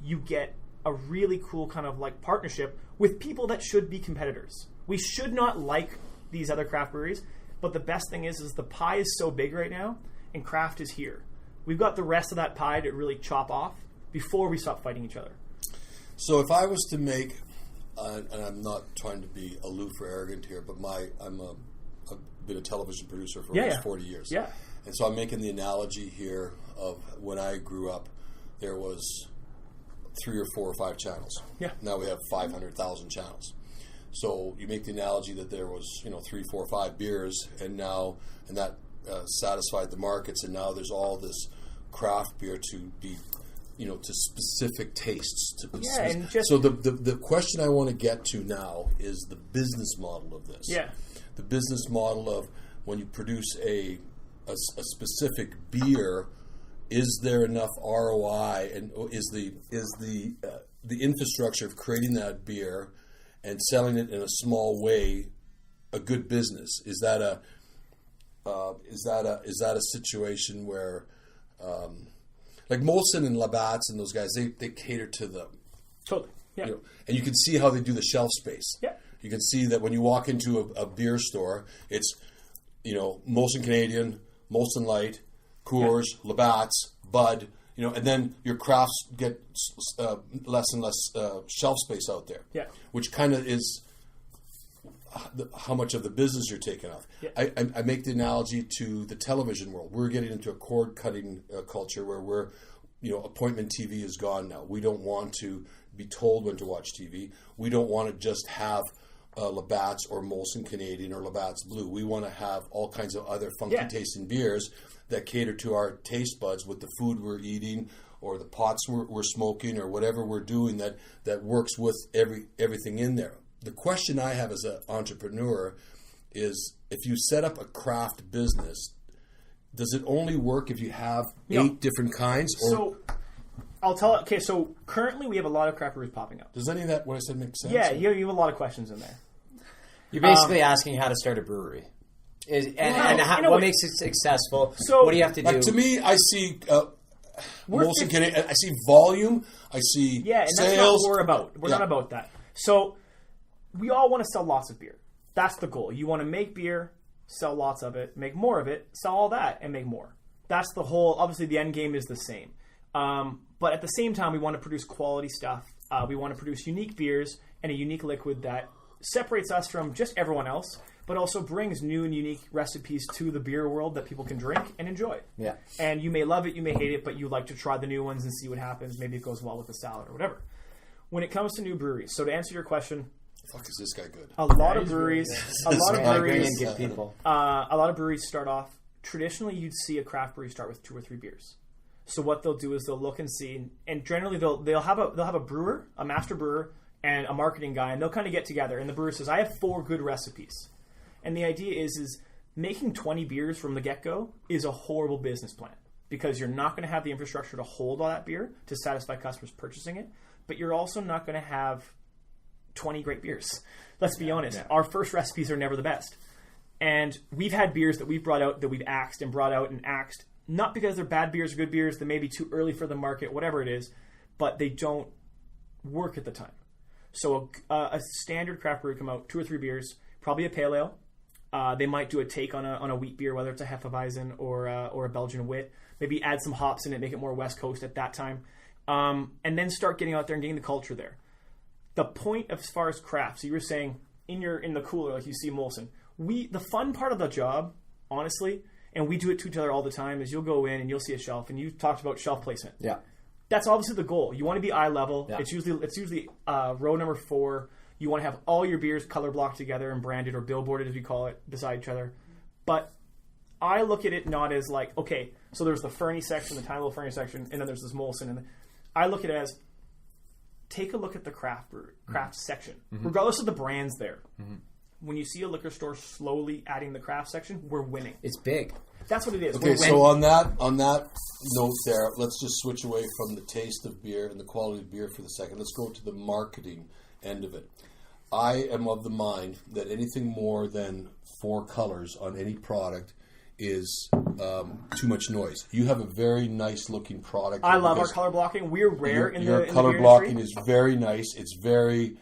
you get a really cool kind of like partnership with people that should be competitors. We should not like these other craft breweries, but the best thing is the pie is so big right now, and craft is here. We've got the rest of that pie to really chop off before we stop fighting each other. So if I was to make, and I'm not trying to be aloof or arrogant here, but I've been a television producer for almost 40 years. Yeah. And so I'm making the analogy here of when I grew up, there was 3 or 4 or 5 channels. Yeah. Now we have 500,000 channels. So you make the analogy that there was 3, 4, 5 beers, and that satisfied the markets, and now there's all this craft beer to be to specific tastes. So the question I want to get to now is the business model of this. Yeah. The business model of when you produce a specific beer, is there enough ROI, and is the infrastructure of creating that beer and selling it in a small way a good business? Is that a situation where like Molson and Labatt's and those guys, they cater to them. Totally. Yeah. And you can see how they do the shelf space. Yeah. You can see that when you walk into a beer store, it's Molson Canadian, Molson Light, Coors, Labatt's, Bud, and then your crafts get less and less shelf space out there. Yeah. Which kind of is how much of the business you're taking off. Yeah. I make the analogy to the television world. We're getting into a cord-cutting culture where appointment TV is gone now. We don't want to be told when to watch TV. We don't want to just have Labatt's or Molson Canadian or Labatt's Blue. We want to have all kinds of other funky tasting beers that cater to our taste buds with the food we're eating or the pots we're smoking or whatever we're doing that works with everything in there. The question I have as an entrepreneur is, if you set up a craft business, does it only work if you have 8 different kinds? Or so I'll tell. Okay, so currently we have a lot of craft brews popping up. does any of that what I said make sense? Yeah, you have a lot of questions in there. You're basically asking how to start a brewery. What makes it successful? So, what do you have to do? Like, to me, I see I see volume. I see and sales. that's not what we're about. We're not about that. So we all want to sell lots of beer. That's the goal. You want to make beer, sell lots of it, make more of it, sell all that, and make more. That's the whole. Obviously, the end game is the same. But at the same time, we want to produce quality stuff. We want to produce unique beers and a unique liquid that separates us from just everyone else, but also brings new and unique recipes to the beer world that people can drink and enjoy. Yeah. And you may love it, you may hate it, but you like to try the new ones and see what happens. Maybe it goes well with the salad or whatever. When it comes to new breweries, so to answer your question, Fuck, is this guy good? a lot of breweries people. a lot of breweries start off. Traditionally, you'd see a craft brewery start with 2 or 3 beers. So what they'll do is they'll look and see, and generally they'll have a brewer, a master brewer, and a marketing guy, and they'll kind of get together. And the brewer says, "I have 4 good recipes," and the idea is making 20 beers from the get-go is a horrible business plan, because you're not going to have the infrastructure to hold all that beer to satisfy customers purchasing it, but you're also not going to have 20 great beers. Let's be honest. Our first recipes are never the best. And we've had beers that we've brought out that we've axed and brought out and axed, not because they're bad beers or good beers, they may be too early for the market, whatever it is, but they don't work at the time. So a standard craft brewery come out 2 or 3 beers, probably a pale ale. They might do a take on a wheat beer, whether it's a Hefeweizen or a Belgian wit. Maybe add some hops in it, make it more West Coast at that time. And then start getting out there and getting the culture there. The point as far as craft, so you were saying in the cooler, like you see Molson. The fun part of the job, honestly, and we do it to each other all the time, is you'll go in and you'll see a shelf, and you talked about shelf placement. Yeah. That's obviously the goal. You want to be eye level. Yeah. It's usually row number 4. You want to have all your beers color blocked together and branded, or billboarded as we call it, beside each other. But I look at it not as like, okay, so there's the Fernie section, the tiny little Fernie section, and then there's this Molson. And I look at it as, take a look at the craft section, regardless of the brands there. Mm-hmm. When you see a liquor store slowly adding the craft section, we're winning. It's big. That's what it is. Okay, so on that note there, let's just switch away from the taste of beer and the quality of beer for the second. Let's go to the marketing end of it. I am of the mind that anything more than 4 colors on any product is too much noise. You have a very nice looking product. I love our color blocking. We're rare in the your color blocking is very nice. It's very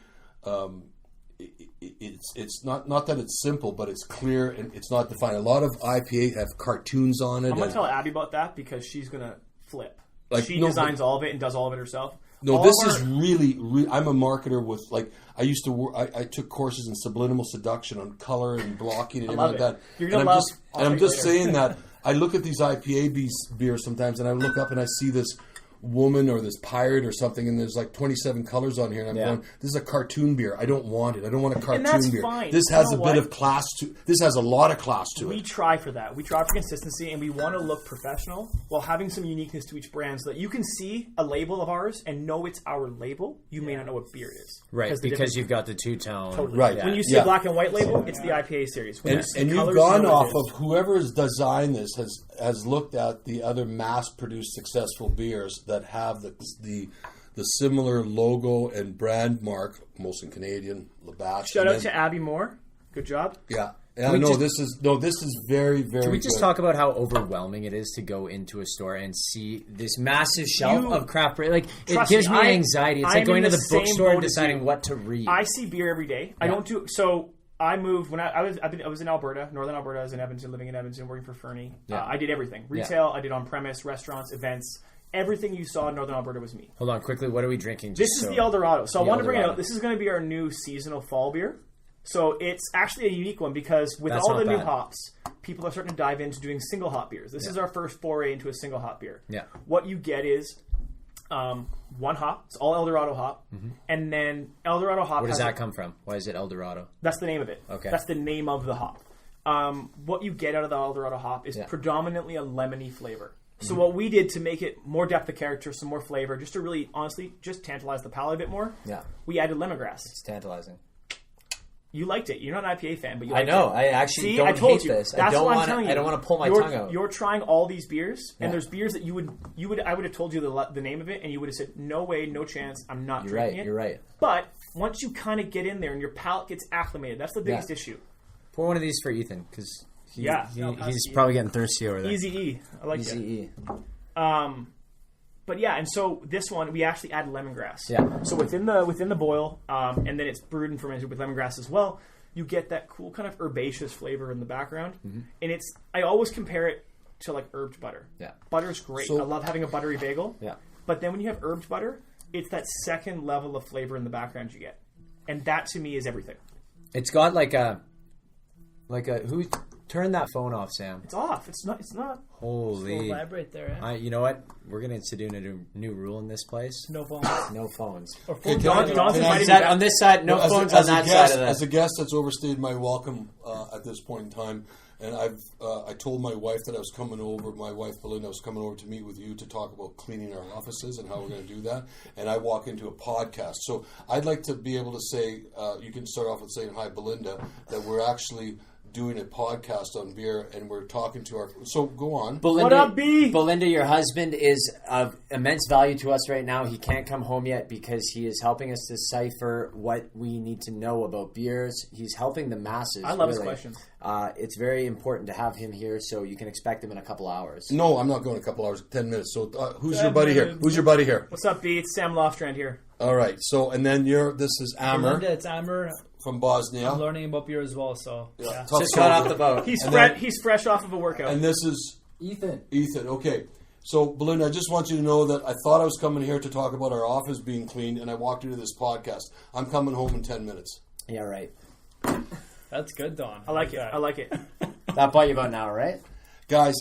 it's not that it's simple, but it's clear and it's not defined. A lot of IPA have cartoons on it. I'm going to tell Abby about that because she's going to flip. She designs all of it and does all of it herself. No, this is really. I'm a marketer with, like, I used to work. I took courses in subliminal seduction on color and blocking and everything like that. You're gonna love. I'm just saying that I look at these IPA beers sometimes, and I look up and I see this woman or this pirate or something, and there's like 27 colors on here, and I'm going, this is a cartoon beer. I don't want it. I don't want a cartoon beer. Fine. This has a bit of class to. This has a lot of class to it. We try for that. We try for consistency, and we want to look professional while having some uniqueness to each brand, so that you can see a label of ours and know it's our label. You may not know what beer it is, right? Because you've got the two-tone, totally. Right? When you see a black and white label, it's the IPA series. And you've gone off of whoever's designed this has looked at the other mass-produced successful beers that have the similar logo and brand mark, Molson Canadian, Labatt. Shout out to Abby Moore. Good job. Yeah. This is very, very Can we just talk about how overwhelming it is to go into a store and see this massive shelf of craft beer? Like, it gives me anxiety. It's like going to the bookstore and deciding what to read. I see beer every day. I don't do so. I moved when I was in Alberta, northern Alberta. I was in Edmonton, living in Edmonton, working for Fernie. Yeah. I did everything: retail. I did on-premise, restaurants, events. Everything you saw in northern Alberta was me. Hold on, quickly. What are we drinking? This is the El Dorado. So I want to bring it out. This is going to be our new seasonal fall beer. So it's actually a unique one because with all the new hops, people are starting to dive into doing single hop beers. This is our first foray into a single hop beer. Yeah. What you get is one hop. It's all El Dorado hop. Mm-hmm. And then El Dorado hop. Where does that come from? Why is it El Dorado? That's the name of it. Okay. That's the name of the hop. What you get out of the El Dorado hop is predominantly a lemony flavor. So what we did to make it more depth of character, some more flavor, just to really, honestly, just tantalize the palate a bit more. Yeah. We added lemongrass. It's tantalizing. You liked it. You're not an IPA fan, but you I liked know. it. I actually See, don't I told hate you. this. That's what I'm telling you. I don't want to pull my tongue out. You're trying all these beers, and Yeah. there's beers that you would. I would have told you the name of it, and you would have said, "No way, no chance. I'm not drinking it." You're right. But once you kind of get in there and your palate gets acclimated, that's the biggest issue. Pour one of these for Ethan, because No, he's probably getting thirsty over there. Easy E. I like Easy it. E. But yeah, and so this one we actually add lemongrass. Yeah. So within the boil, and then it's brewed and fermented with lemongrass as well. You get that cool kind of herbaceous flavor in the background, and I always compare it to like herbed butter. Yeah. Butter's great. So- I love having a buttery bagel. Yeah. But then when you have herbed butter, it's that second level of flavor in the background you get, and that to me is everything. It's got like a who turn that phone off, Sam. It's off. It's not. Holy. Full vibrate there. Eh? You know what? We're gonna institute a new rule in this place. No phones. No phones. Or Hey, full can I- Don's can I- invited me On this side, no As a- phones as on a that guest, side of As the. a guest that's overstayed my welcome at this point in time, and I told my wife that I was coming over. My wife Belinda was coming over to meet with you to talk about cleaning our offices and how we're going to do that. And I walk into a podcast, so I'd like to be able to say, you can start off with saying hi, Belinda, that we're actually doing a podcast on beer, and we're talking to our. So go on. Belinda, What up, B? Belinda, your husband is of immense value to us right now. He can't come home yet because he is helping us decipher what we need to know about beers. He's helping the masses. I love his really. questions. It's very important to have him here, so you can expect him in a couple hours. No, I'm not going a couple hours, 10 minutes. So who's 10 your buddy here? minutes. Who's your buddy here? What's up, B? It's Sam Lofstrand here. All right. So and then this is Amer Belinda, it's Amer. from Bosnia. I'm learning about beer as well, so yeah. Tough Just got off soldier. the boat. He's fresh off of a workout. And this is Ethan. Ethan. Okay. So Belinda, I just want you to know that I thought I was coming here to talk about our office being cleaned, and I walked into this podcast. I'm coming home in 10 minutes. Yeah, right. That's good, Don. I like it. I like it. That bought you about an hour, right? Guys,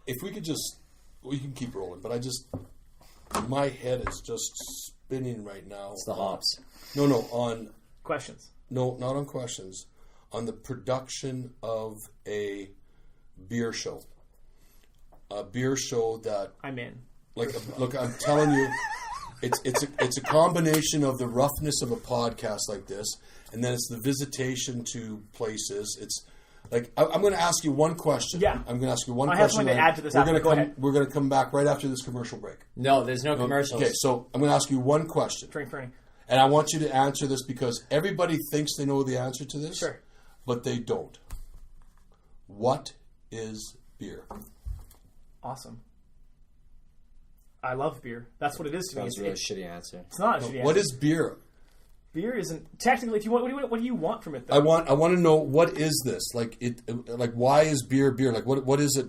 if we could just, we can keep rolling, but my head is just spinning right now. It's the hops. No, on Questions. No, not on questions. On the production of a beer show. A beer show that, I'm in. look, I'm telling you, it's a combination of the roughness of a podcast like this, and then it's the visitation to places. It's like I'm going to ask you one question. Yeah. I'm going to ask you one I have question. something to right? add to this We're after. gonna Go come. ahead. We're going to come back right after this commercial break. No, there's no commercials. Okay, so I'm going to ask you one question. Drink Fernie. And I want you to answer this because everybody thinks they know the answer to this, Sure. but they don't. What is beer? Awesome. I love beer. That's what it is to That me. was a really shitty answer. It's not a shitty What answer. is beer? Beer isn't technically. If you want, what do you want from it? Though? I want to know what is this? Like why is beer beer? Like what is it?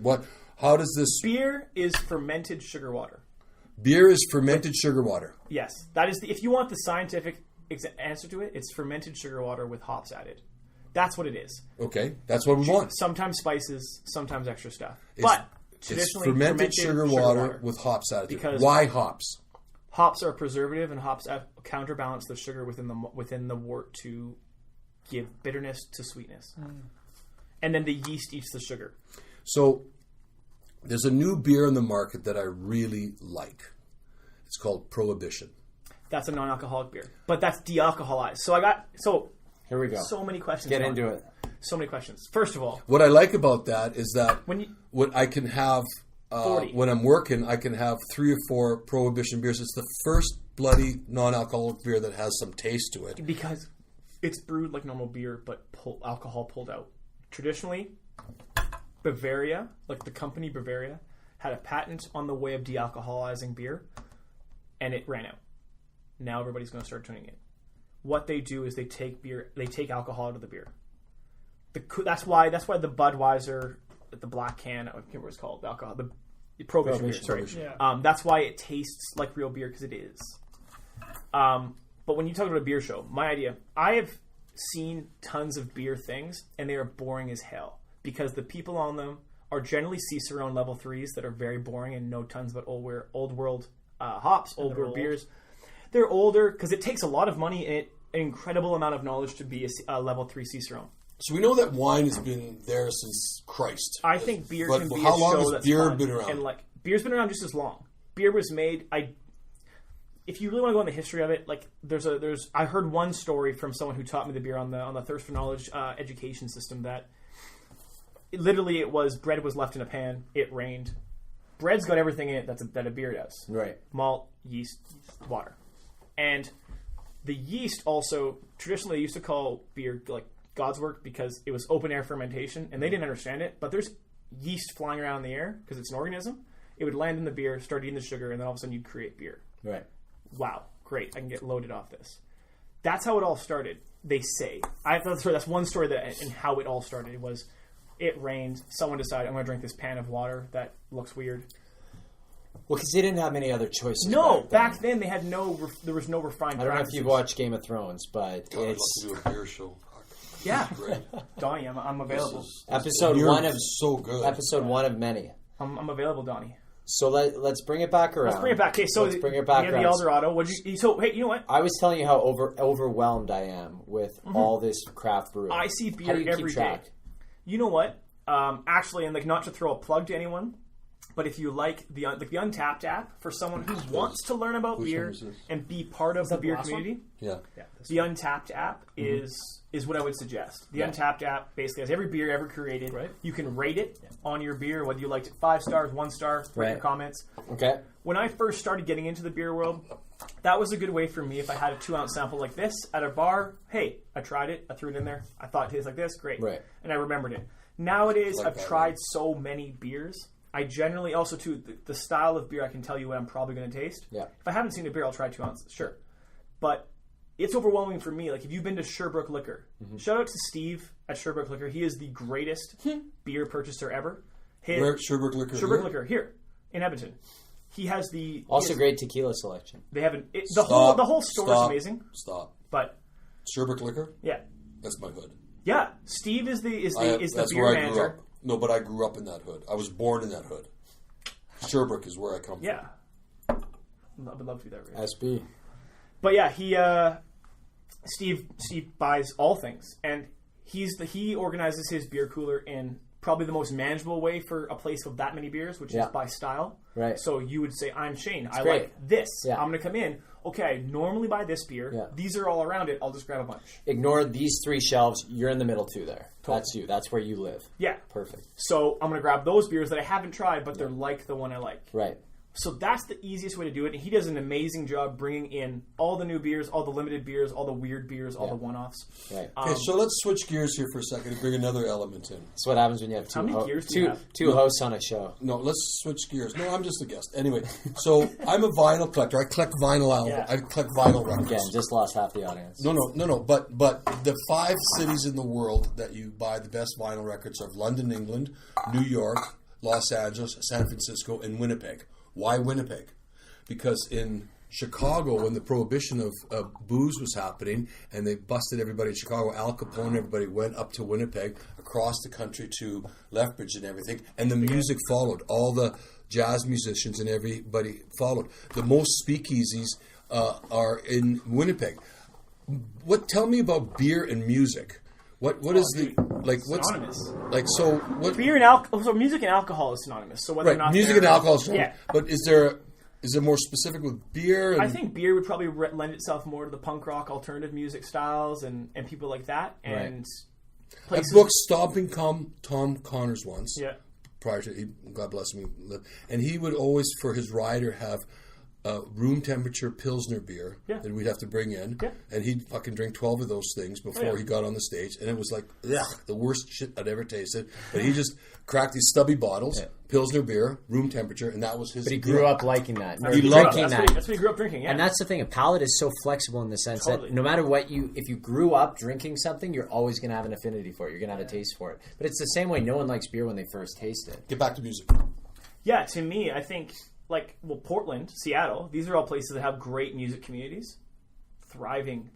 How does this Beer is fermented sugar water. beer is fermented sugar water? Yes, that is. If you want the scientific answer to it, it's fermented sugar water with hops added. That's what it is. Okay, that's what we want. Sometimes spices, sometimes extra stuff. It's- But It's traditionally, fermented sugar water with hops added. Because- Why hops? hops are a preservative, and hops counterbalance the sugar within the wort to give bitterness to sweetness. And then the yeast eats the sugar. So there's a new beer in the market that I really like. It's called Prohibition. That's a non-alcoholic beer, but that's de-alcoholized. So Here we go. so many questions. Get Ron. into it. So many questions. First of all, What I like about that is that when you what I can have 40. when I'm working, I can have 3 or 4 Prohibition beers. It's the first bloody non-alcoholic beer that has some taste to it. because it's brewed like normal beer, but alcohol pulled out. Traditionally, Bavaria, like the company Bavaria, had a patent on the way of de-alcoholizing beer, and it ran out. Now everybody's going to start doing it. What they do is they take alcohol out of the beer. That's why the Budweiser, the black can, I can't remember what it's called, the alcohol, the Prohibition beer. Sorry, Yeah. that's why it tastes like real beer because it is. But when you talk about a beer show, my idea, I have seen tons of beer things, and they are boring as hell because the people on them are generally Cicerone level 3s that are very boring and know tons about old world hops, old world beers. They're older because it takes a lot of money and an incredible amount of knowledge to be a level 3 Cicerone. So we know that wine has been there since Christ. I think beer But can be how a long show has that's beer fun been around? and like beer's been around just as long. Beer was made. If you really want to go in the history of it, like I heard one story from someone who taught me the beer on the Thirst for Knowledge education system that literally it was bread was left in a pan. It rained. Bread's got everything in it that a beer does. Right. Malt, yeast, water, and the yeast also traditionally used to call beer like God's work because it was open air fermentation, and they didn't understand it. But there's yeast flying around in the air because it's an organism. It would land in the beer, start eating the sugar, and then all of a sudden you'd create beer. Right. Wow, great! I can get loaded off this. That's how it all started. They say. That's one story and how it all started was. It rained. Someone decided, I'm going to drink this pan of water that looks weird. Well, because they didn't have many other choices. No, back then they had there was no refined. I don't know if you've watched Game of Thrones, but God, it's I'd love to do a beer show. yeah. Donnie, I'm available. Episode one of so good. Episode one of many. I'm available, Donnie. So let's bring it back around. Let's bring it back. Okay, so let's bring it back we had the El Dorado. So hey, you know what? I was telling you how overwhelmed I am with all this craft brewing. I see How beer do you every keep day. track? You know what? Actually, and like not to throw a plug to anyone, but if you like the Untapped app for someone who wants to learn about beer and be part of the beer community, yeah, the Untapped app is what I would suggest. The Untapped app basically has every beer ever created. Right. You can rate it on your beer, whether you liked it 5 stars, 1 star, write your comments. Okay. When I first started getting into the beer world, that was a good way for me if I had a 2-ounce sample like this at a bar. Hey, I tried it. I threw it in there. I thought it tasted like this. Great. Right. And I remembered it. Nowadays, Like I've that, tried so many beers. I generally also, too, the style of beer, I can tell you what I'm probably going to taste. Yeah. If I haven't seen a beer, I'll try 2 ounces. Sure. But it's overwhelming for me. Like, if you've been to Sherbrooke Liquor, shout out to Steve at Sherbrooke Liquor. He is the greatest beer purchaser ever. Where Sherbrooke Liquor? Sherbrooke Liquor, here in Edmonton. He has Great tequila selection. They have the whole store is amazing. Stop. But Sherbrooke Liquor? Yeah. That's my hood. Yeah. Steve is the That's beer where I manager. grew up. No, but I grew up in that hood. I was born in that hood. Sherbrooke is where I come from. Yeah. I would love to do that. Right? SB. But yeah, Steve buys all things, and he organizes his beer cooler in probably the most manageable way for a place with that many beers, which is by style. Right. So you would say, I'm Shane. I great. like this. Yeah. I'm going to come in. Okay, I normally buy this beer. Yeah. These are all around it. I'll just grab a bunch. Ignore these 3 shelves. You're in the middle 2 there. Totally. That's you. That's where you live. Yeah. Perfect. So I'm going to grab those beers that I haven't tried, but they're like the one I like. Right. So that's the easiest way to do it. And he does an amazing job bringing in all the new beers, all the limited beers, all the weird beers, all the one-offs. Right. Okay, so let's switch gears here for a second and bring another element in. That's what happens when you have How many gears do you have? two hosts on a show. No, let's switch gears. No, I'm just a guest. Anyway, so I'm a vinyl collector. I collect vinyl albums. Yeah. I collect vinyl records. Again, just lost half the audience. No. But the 5 cities in the world that you buy the best vinyl records are London, England, New York, Los Angeles, San Francisco, and Winnipeg. Why Winnipeg? Because in Chicago, when the prohibition of booze was happening and they busted everybody in Chicago, Al Capone, everybody went up to Winnipeg, across the country to Lethbridge and everything, and the music followed. All the jazz musicians and everybody followed. The most speakeasies are in Winnipeg. Tell me about beer and music. What's synonymous. Beer and so music and alcohol is synonymous. So whether or not music and alcohol is synonymous. Yeah. But is it more specific with beer? And I think beer would probably lend itself more to the punk rock alternative music styles and people like that. And I booked Stomping Tom Connors once. Yeah. Prior to God bless me, and he would always for his rider have room temperature Pilsner beer that we'd have to bring in, and he'd fucking drink 12 of those things before he got on the stage, and it was like the worst shit I'd ever tasted. But he just cracked these stubby bottles, Pilsner beer, room temperature, and that was his. But he grew up liking that. He loved drinking that. That's what he grew up drinking. Yeah. And that's the thing. A palate is so flexible in the sense that no matter what if you grew up drinking something, you're always going to have an affinity for it. You're going to have a taste for it. But it's the same way. No one likes beer when they first taste it. Get back to music. Yeah, to me, I think Portland, Seattle, these are all places that have great music communities. Thriving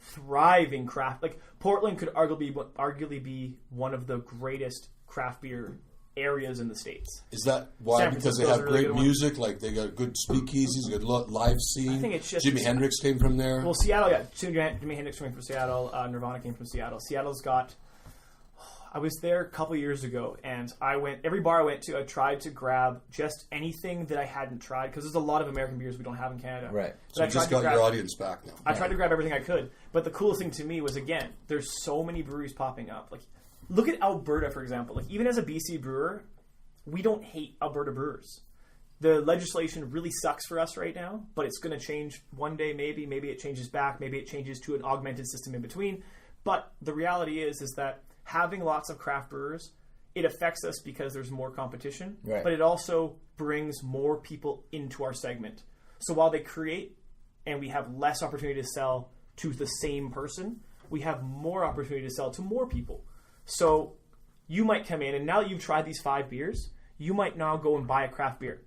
craft. Like Portland could arguably be one of the greatest craft beer areas in the States. Is that why? Because they have great music, like they got good speakeasies, good live scene. I think it's just Jimi Hendrix came from there. Well, Seattle, Jimi Hendrix came from Seattle. Nirvana came from Seattle. Seattle's got. I was there a couple years ago, and every bar I went to, I tried to grab just anything that I hadn't tried, because there's a lot of American beers we don't have in Canada. Right. So you just got your audience back now. I tried to grab everything I could, but the coolest thing to me was, again, there's so many breweries popping up. Like, look at Alberta, for example. Like, even as a BC brewer, we don't hate Alberta brewers. The legislation really sucks for us right now, but it's going to change one day, maybe. Maybe it changes back. Maybe it changes to an augmented system in between. But the reality is that having lots of craft brewers, it affects us because there's more competition, right. But it also brings more people into our segment. So while they create and we have less opportunity to sell to the same person, we have more opportunity to sell to more people. So you might come in, and now that you've tried these 5 beers, you might now go and buy a craft beer,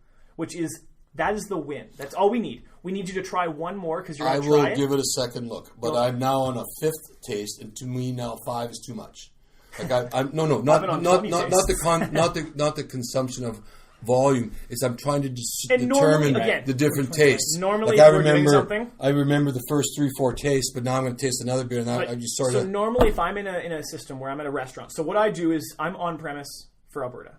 that is the win. That's all we need. We need you to try one more because you're going to try it. I will give it a second look, but I'm now on a 5th taste, and to me now 5 is too much. Like not the consumption of volume. It's I'm trying to determine the different tastes. Normally, like I remember the first 3-4 tastes, but now I'm going to taste another beer, and I just sort of. So normally, if I'm in a system where I'm at a restaurant, so what I do is I'm on premise for Alberta.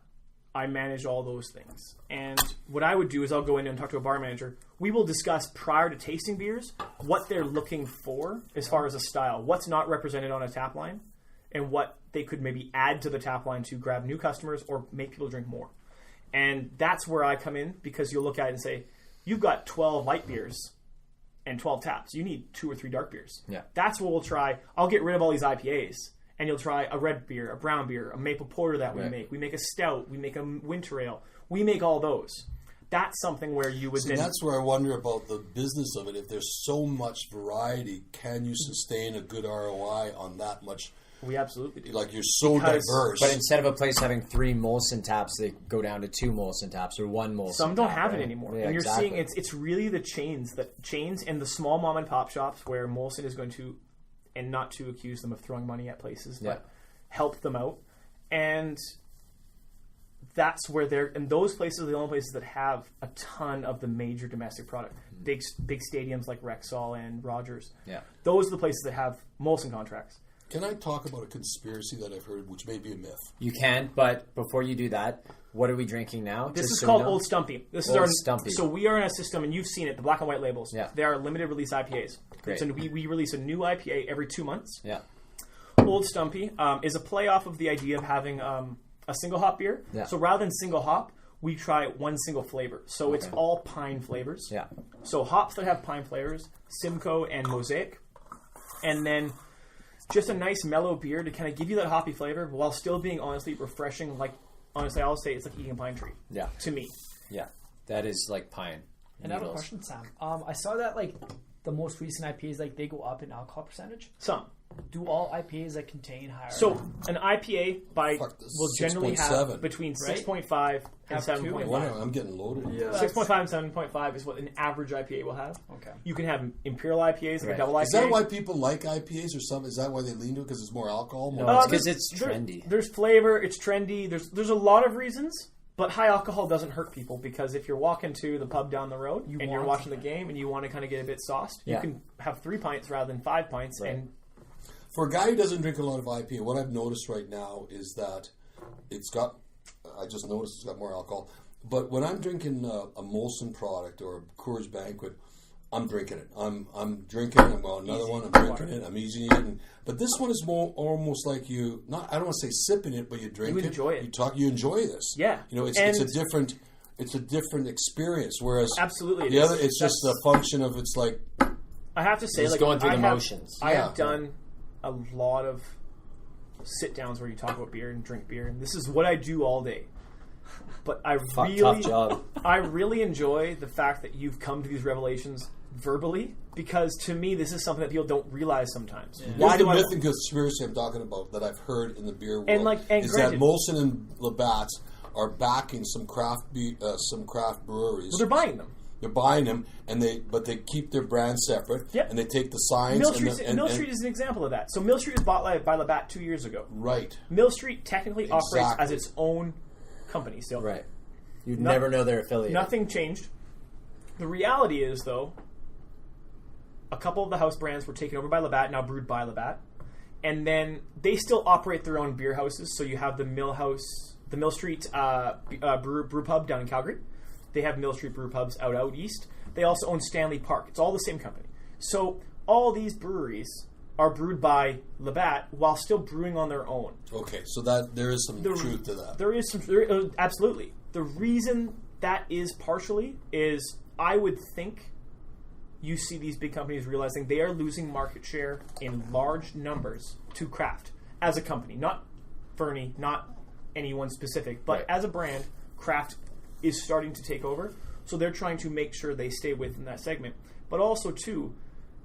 I manage all those things. And what I would do is I'll go in and talk to a bar manager. We will discuss prior to tasting beers what they're looking for as far as a style, what's not represented on a tap line, and what they could maybe add to the tap line to grab new customers or make people drink more. And that's where I come in, because you'll look at it and say, you've got 12 light beers and 12 taps. You need 2 or 3 dark beers. Yeah. That's what we'll try. I'll get rid of all these IPAs. And you'll try a red beer, a brown beer, a maple porter that we make. We make a stout. We make a winter ale. We make all those. That's something where you would then... That's where I wonder about the business of it. If there's so much variety, can you sustain a good ROI on that much? We absolutely do. Like, you're so diverse. But instead of a place having 3 Molson taps, they go down to 2 Molson taps or 1 Molson. Some don't tap, have right? it anymore. Yeah, and you're exactly. seeing it's really the chains and the small mom and pop shops where Molson is going to, and not to accuse them of throwing money at places, but help them out. And that's where and those places are the only places that have a ton of the major domestic product. Big stadiums like Rexall and Rogers. Yeah. Those are the places that have Molson contracts. Can I talk about a conspiracy that I've heard, which may be a myth? You can, but before you do that, what are we drinking now? This is called Old Stumpy. This is Old our Stumpy. So we are in a system, and you've seen it, the black and white labels. Yeah. They are limited release IPAs. Great. So we release a new IPA every 2 months. Yeah. Old Stumpy is a play off of the idea of having a single hop beer. Yeah. So rather than single hop, we try one single flavor. So it's all pine flavors. Yeah. So hops that have pine flavors, Simcoe and Mosaic. And then just a nice mellow beer to kind of give you that hoppy flavor while still being honestly refreshing. Like, honestly, I'll say it's like eating a pine tree. Yeah. To me. Yeah. That is like pine. And I have a question, Sam. I saw that like the most recent IPAs, like they go up in alcohol percentage. Some. Do all IPAs like contain higher? So an IPA will generally have between 6.5 and 7.5. I'm getting loaded. Yeah. 6.5 and 7.5 is what an average IPA will have. Okay. You can have imperial IPAs, like a double IPA. Is that why people like IPAs or something? Is that why they lean to it? Because it's more alcohol? No, it's because it's trendy. There's flavor. It's trendy. There's a lot of reasons. But high alcohol doesn't hurt people, because if you're walking to the pub down the road and you're watching the game and you want to kind of get a bit sauced, you can have 3 pints rather than 5 pints. Right. And for a guy who doesn't drink a lot of IPA, what I've noticed right now is that I just noticed it's got more alcohol. But when I'm drinking a Molson product or a Coors Banquet, I'm drinking it. I'm drinking it. Well, another one. I'm drinking it. I'm easy eating. But this one is more almost like I don't want to say sipping it, but you drink it. You enjoy it. You enjoy this. Yeah. It's a different experience. Whereas absolutely the other, it's just a function of it's like. I have to say, like, going through the motions. I have done a lot of sit downs where you talk about beer and drink beer, and this is what I do all day. But tough job. I really enjoy the fact that you've come to these revelations verbally, because to me this is something that people don't realize sometimes. Yeah. Why the myth and conspiracy I'm talking about that I've heard in the beer world is that Molson and Labatt's are backing some craft breweries. Well, they're buying them. They're buying them, but they keep their brand separate, and they take the signs. Mill Street is an example of that. So Mill Street was bought by Labatt 2 years ago. Right. Mill Street technically operates as its own company still. Right. You'd never know they're affiliated. Nothing changed. The reality is, though, a couple of the house brands were taken over by Labatt, now brewed by Labatt. And then they still operate their own beer houses. So you have the Mill Street brew pub down in Calgary. They have Mill Street brew pubs out east. They also own Stanley Park. It's all the same company. So all these breweries are brewed by Labatt while still brewing on their own. Okay, so that there is some truth to that. There is some, absolutely. The reason that is partially is I would think you see these big companies realizing they are losing market share in large numbers to craft as a company. Not Fernie, not anyone specific, but as a brand, craft is starting to take over. So they're trying to make sure they stay within that segment. But also, too,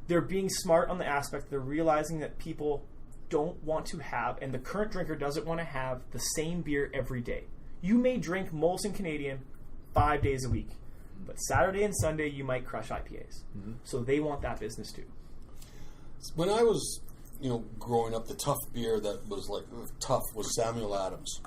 they're being smart on the aspect. They're realizing that people don't want to have, and the current drinker doesn't want to have, the same beer every day. You may drink Molson Canadian 5 days a week, but Saturday and Sunday you might crush IPAs. Mm-hmm. So they want that business too. When I was, growing up, the tough beer that was like tough was Samuel Adams.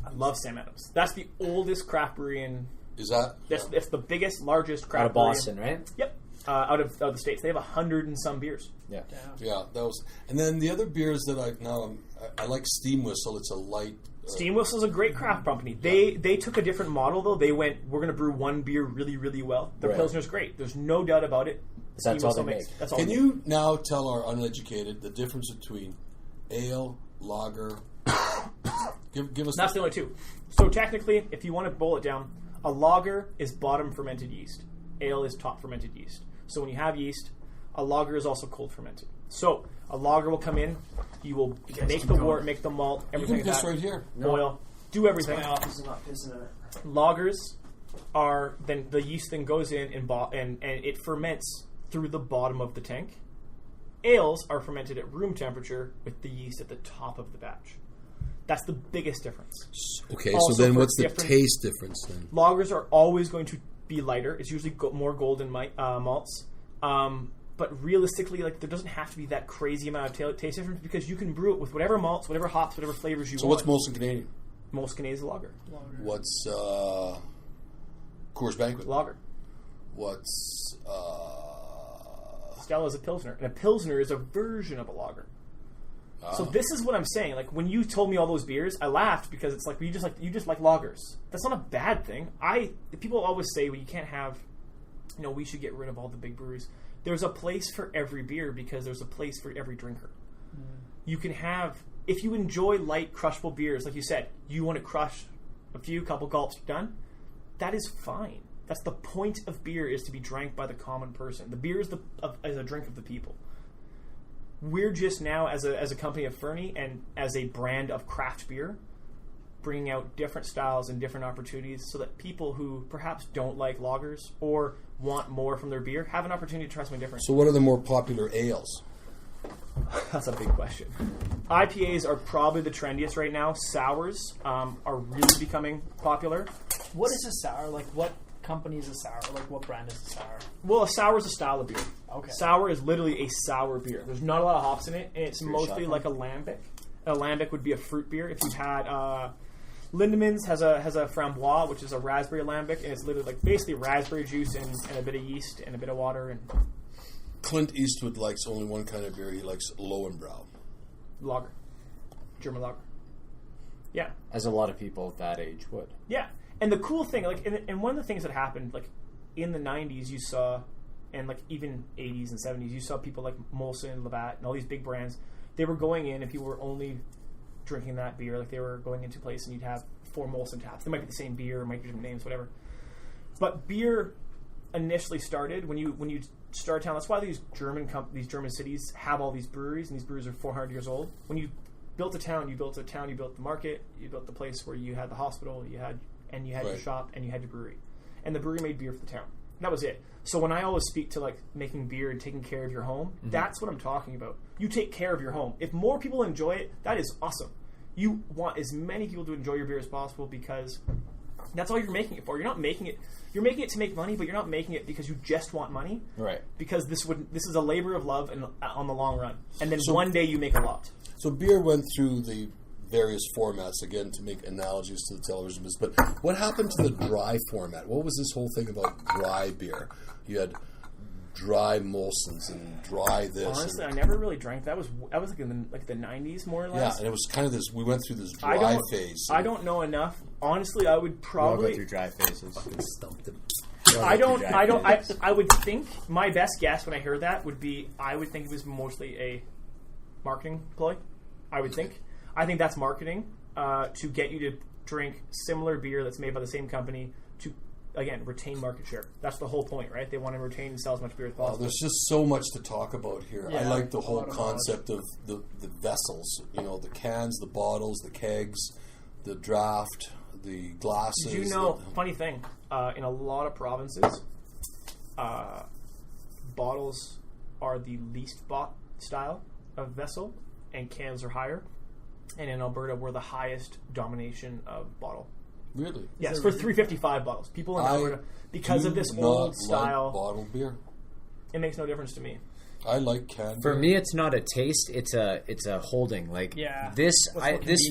I love Sam Adams. That's the oldest craft brewery in. Is that? It's the biggest, largest craft out of brewery Boston, right? Yep. Out of the States. They have 100 and some beers. Yeah. Yeah, that was. And then the other beers that I like Steam Whistle. It's a light. Steam Whistle is a great craft company. They took a different model though. They went, we're going to brew one beer really, really well. Their Pilsner's great. There's no doubt about it. That's all they make. That's all. Can you now tell our uneducated the difference between ale, lager? give us. That's the only two. So technically, if you want to boil it down, a lager is bottom fermented yeast. Ale is top fermented yeast. So when you have yeast, a lager is also cold fermented. So a lager will come in, you will make the wort, make the malt, everything. You can piss right here. Boil, do everything. My office is not pissing in it. Lagers are then the yeast then goes in and it ferments through the bottom of the tank. Ales are fermented at room temperature with the yeast at the top of the batch. That's the biggest difference. Okay, Also, so then for what's the taste difference then? Lagers are always going to be lighter. It's usually more golden malts. But realistically, there doesn't have to be that crazy amount of taste difference because you can brew it with whatever malts, whatever hops, whatever flavors you want. So what's Molson Canadian? Molson Canadian is a lager. What's Coors Banquet? Lager. What's Stella is a Pilsner. And a Pilsner is a version of a lager. So this is what I'm saying. When you told me all those beers, I laughed because it's like you just like lagers. That's not a bad thing. People always say, well, you can't have, we should get rid of all the big breweries. There's a place for every beer because there's a place for every drinker. You can have, if you enjoy light crushable beers, like you said, you want to crush a couple gulps, done. That is fine. That's the point of beer, is to be drank by the common person. The beer is a drink of the people. We're just now, as a company of Fernie and as a brand of craft beer, bringing out different styles and different opportunities so that people who perhaps don't like lagers or want more from their beer have an opportunity to try something different. So what are the more popular ales? That's a big question. IPAs are probably the trendiest right now. Sours are really becoming popular. What is a sour? What company is a sour? What brand is a sour? Well, a sour is a style of beer. Okay. Sour is literally a sour beer. There's not a lot of hops in it, and it's mostly like a lambic. A lambic would be a fruit beer. If you've had Lindemann's has a framboise, which is a raspberry lambic, and it's literally basically raspberry juice and a bit of yeast and a bit of water. And Clint Eastwood likes only one kind of beer. He likes Lowenbrau. Lager. German lager. Yeah. As a lot of people that age would. Yeah. And the cool thing, and one of the things that happened, in the 90s, you saw, and even 80s and 70s, you saw people like Molson, Labatt, and all these big brands. They were going in, and people were only drinking that beer. They were going into a place, and you'd have 4 Molson taps. They might be the same beer, might be different names, whatever. But beer initially started when you start a town. That's why these German cities have all these breweries, and these breweries are 400 years old. When you built a town, you built the market, you built the place where you had the hospital, you had your shop, and you had your brewery. And the brewery made beer for the town. That was it. So when I always speak to making beer and taking care of your home, that's what I'm talking about. You take care of your home. If more people enjoy it, that is awesome. You want as many people to enjoy your beer as possible because that's all you're making it for. You're not making it. You're making it to make money, but you're not making it because you just want money. Right. Because this is a labor of love and on the long run. And then one day you make a lot. So beer went through the various formats, again, to make analogies to the television business. But what happened to the dry format? What was this whole thing about dry beer? You had dry Molsons and dry this. Honestly, I never really drank. That was like in the 90s, more or less. Yeah, and it was kind of this. We went through this dry phase. I don't know enough. Honestly, I would probably go through dry phases. Stumped him. I would think my best guess when I heard that would be I would think it was mostly a marketing ploy. I would think. I think that's marketing to get you to drink similar beer that's made by the same company to, again, retain market share. That's the whole point, right? They want to retain and sell as much beer as possible. There's just so much to talk about here. Yeah, I like the whole concept of the vessels. The cans, the bottles, the kegs, the draft, the glasses. Did you know, funny thing, in a lot of provinces, bottles are the least bought style of vessel, and cans are higher. And in Alberta, we're the highest domination of bottle. Really? Yes, for 355 bottles. People in Alberta, because of this old style, bottled beer. It makes no difference to me. I like canned For beer. me, it's not a taste; it's a holding. Like this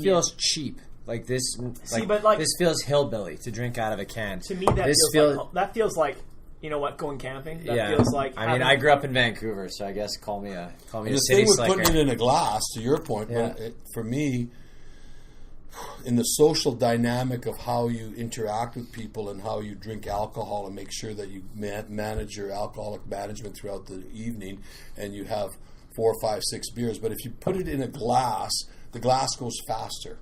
feels cheap. Like this, this feels hillbilly to drink out of a can. To me, that feels like. You know what? Going camping. That feels like. I grew up in Vancouver, so I guess call me a the city thing with slicker. putting it in a glass, to your point, for me, in the social dynamic of how you interact with people and how you drink alcohol and make sure that you manage your alcoholic management throughout the evening, and you have 4, 5, 6 beers. But if you put it in a glass, the glass goes faster.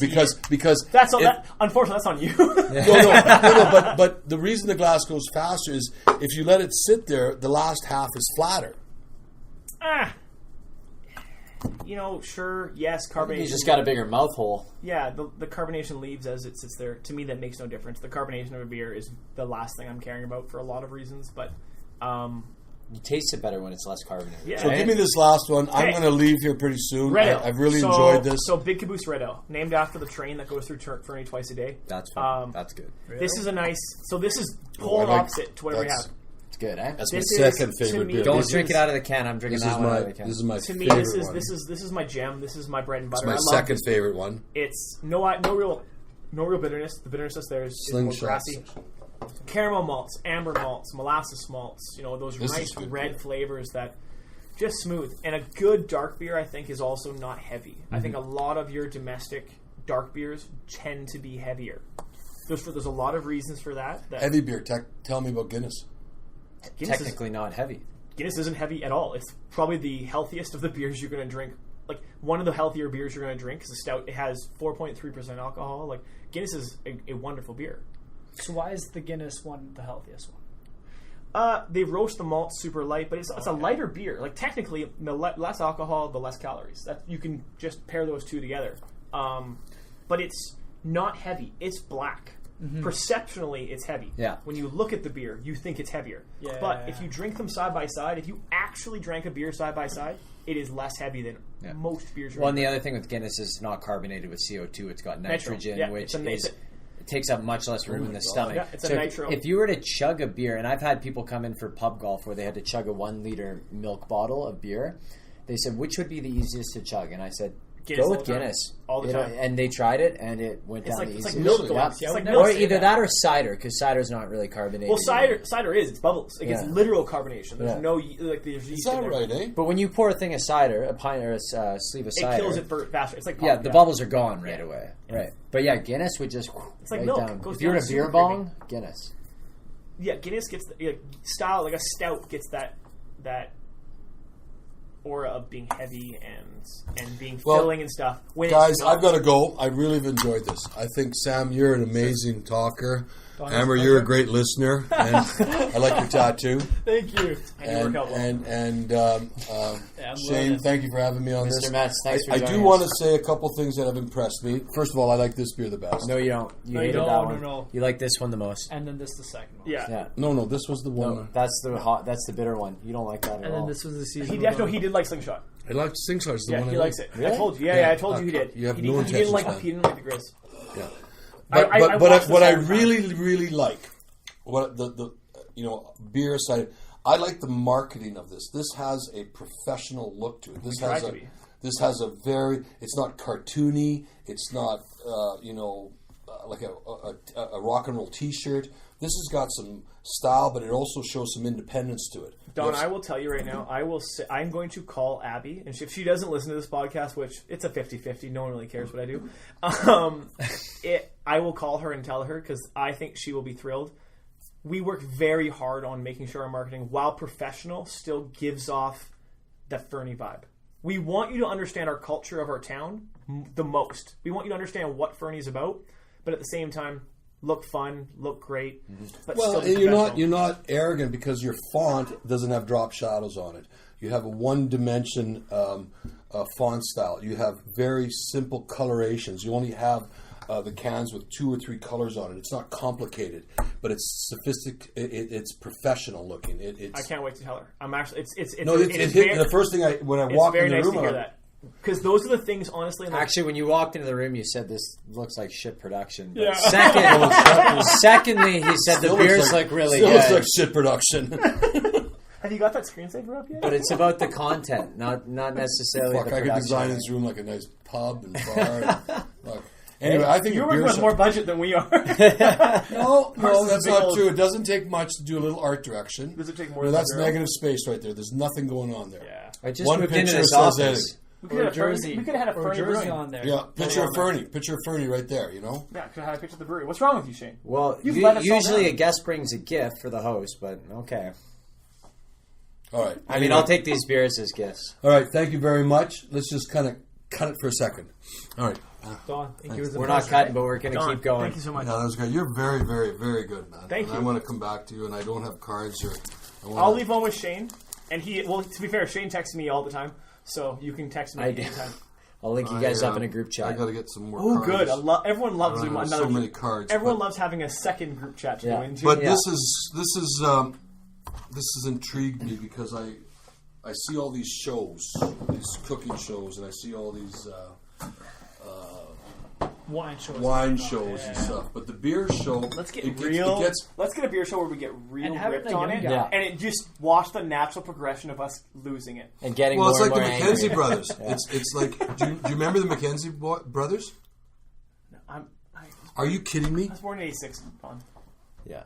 Because that's unfortunately that's on you. no. But the reason the glass goes faster is if you let it sit there, the last half is flatter. Sure, yes, carbonation. You just got a bigger mouth hole. Yeah, the carbonation leaves as it sits there. To me, that makes no difference. The carbonation of a beer is the last thing I'm caring about for a lot of reasons, but. You taste it better when it's less carbonated. Yeah. So give me this last one. I'm going to leave here pretty soon. Red Ale. I've really enjoyed this. So Big Caboose Red Ale, named after the train that goes through Fernie twice a day. That's fun. That's good. This is a nice. So this is polar opposite to whatever we have. It's good, eh? That's my second favorite beer. Don't drink it out of the can. I'm drinking that one out of the can. This is my to me, favorite this is one. this is my gem. This is my bread and butter. It's my second favorite one. It's no real bitterness. The bitterness there is more grassy. Caramel malts, amber malts, molasses malts, those nice red flavors that just smooth. And a good dark beer, I think, is also not heavy. Mm-hmm. I think a lot of your domestic dark beers tend to be heavier. There's a lot of reasons for that. Heavy beer. Tell me about Guinness. Technically not heavy. Guinness isn't heavy at all. It's probably the healthiest of the beers you're going to drink. Like, one of the healthier beers you're going to drink is a stout. It has 4.3% alcohol. Like, Guinness is a wonderful beer. So why is the Guinness one the healthiest one? They roast the malt super light, but it's a lighter beer. Like, technically, the less alcohol, the less calories. That you can just pair those two together. But it's not heavy. It's black. Mm-hmm. Perceptionally, it's heavy. Yeah. When you look at the beer, you think it's heavier. But if you drink them side by side, if you actually drank a beer side by side, it is less heavy than most beers. Well, and the other thing with Guinness is it's not carbonated with CO2. It's got nitrogen, which takes up much less room in the stomach. Yeah, it's a nitro. If you were to chug a beer, and I've had people come in for pub golf where they had to chug a 1 liter milk bottle of beer, they said, which would be the easiest to chug? And I said, go with Guinness. All the time. And they tried it, and it went down the easiest. It's like milk. Yeah. It's like Or either that or cider, because cider's not really carbonated. Well, cider is. It's bubbles. It's literal carbonation. There's no there's yeast. Is that right, eh? But when you pour a thing of cider, a pint or a sleeve of cider, it kills it faster. It's like the bubbles are gone right away. Right. But Guinness would just it's like right milk. down. Goes if you're in a beer bong, Guinness. Yeah, Guinness gets style like a stout gets that aura of being heavy and being filling and stuff. Guys, I've got to go. I really have enjoyed this. I think, Sam, you're an amazing talker. Amer, you're a great listener, and I like your tattoo. Thank you. And Shane, thank you for having me on this. Mr. Metz, thanks for joining us. I do want to say a couple things that have impressed me. First of all, I like this beer the best. No, you don't. You hated that one. No. You like this one the most. And then this the second one. Yeah. No, this was the one. No, that's the bitter one. You don't like that at all. And then this was the season. He did like Slingshot. I liked Slingshot. It's the one he likes it. Really? I told you. Yeah, I told you he did. You have he no didn't like intentions, he didn't like the Grizz. Yeah. I But I really like what the beer aside, I like the marketing of this. This has a professional look to it. This has a very. It's not cartoony. It's not like a rock and roll T-shirt. This has got some style, but it also shows some independence to it. Don, I will tell you right now, I'm going to call Abby, and if she doesn't listen to this podcast, which it's a 50-50, no one really cares what I do, I will call her and tell her, because I think she will be thrilled. We work very hard on making sure our marketing, while professional, still gives off the Fernie vibe. We want you to understand our culture of our town the most. We want you to understand what Fernie's about, but at the same time, look fun, look great, but still be professional. You're not arrogant because your font doesn't have drop shadows on it. You have a one-dimension font style. You have very simple colorations. You only have the cans with 2 or 3 colors on it. It's not complicated, but it's sophisticated. It's professional looking. I can't wait to tell her. I'm actually. The first thing when I walked in the room. It's very nice to hear that. Because those are the things, honestly. Actually, when you walked into the room, you said this looks like shit production. But yeah. Secondly, he said the beers look really good. Looks like shit production. Have you got that screensaver up yet? But it's about the content, not necessarily the production. I could design this room like a nice pub and bar. Anyway, I think you're working with more budget than we are. No, that's not true. It doesn't take much to do a little art direction. Does it take more? That's negative space right there. There's nothing going on there. Yeah. I just moved into this office. We could have had a Fernie Brewing on there. Yeah, picture of Fernie. Picture of Fernie right there, you know? Yeah, could have had a picture of the brewery. What's wrong with you, Shane? Well, usually a guest brings a gift for the host, but okay. All right. I mean, I'll take these beers as gifts. All right, thank you very much. Let's just kind of cut it for a second. All right. Don, thank you. We're not cutting, but we're going to keep going. Thank you so much. Yeah, that was great. You're very, very, very good, man. Thank you. I want to come back to you, and I don't have cards. I'll leave one with Shane. And to be fair, Shane texts me all the time, so you can text me anytime. I'll link you guys up in a group chat. I got to get some more cards. Oh, good. Everyone loves another. So many cards. Everyone loves having a second group chat to go into. But this has intrigued me because I see all these shows, these cooking shows, and I see all these wine shows and stuff. But the beer show, let's get real. Let's get a beer show where we get real ripped on it, and it just watch the natural progression of us losing it and getting. Well, it's like the angry. McKenzie brothers. It's like, do you remember the McKenzie brothers? No, Are you kidding me? I was born in '86. Yeah.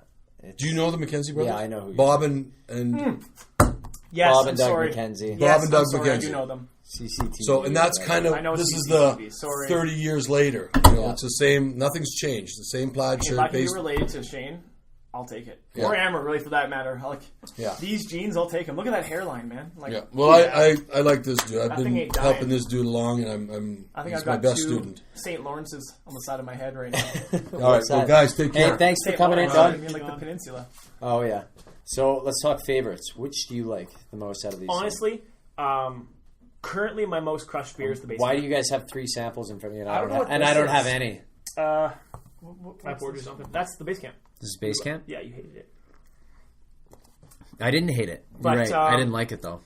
Do you know the McKenzie brothers? Yeah, I know who. Bob and yes, Bob and Doug McKenzie. Bob and Doug McKenzie. I do know them. CCTV. So, and that's kind of, this is the 30 years later. You know, it's the same, nothing's changed. The same plaid shirt. If I can be related to Shane, I'll take it. Yeah. Or Amer, really, for that matter. These jeans, I'll take them. Look at that hairline, man. Well, I like this dude. I've been helping this dude along, and he's my best student. St. Lawrence's on the side of my head right now. All right, well, guys, take care. Hey, thanks for coming in, Don. Like the peninsula. Oh, yeah. So, let's talk favorites. Which do you like the most out of these? Honestly, currently my most crushed beer is the base Why camp. do you guys have 3 samples in front of you? And I don't have any. I poured you something. That's the base camp. This is base camp? Yeah, you hated it. I didn't hate it. You're right. I didn't like it, though.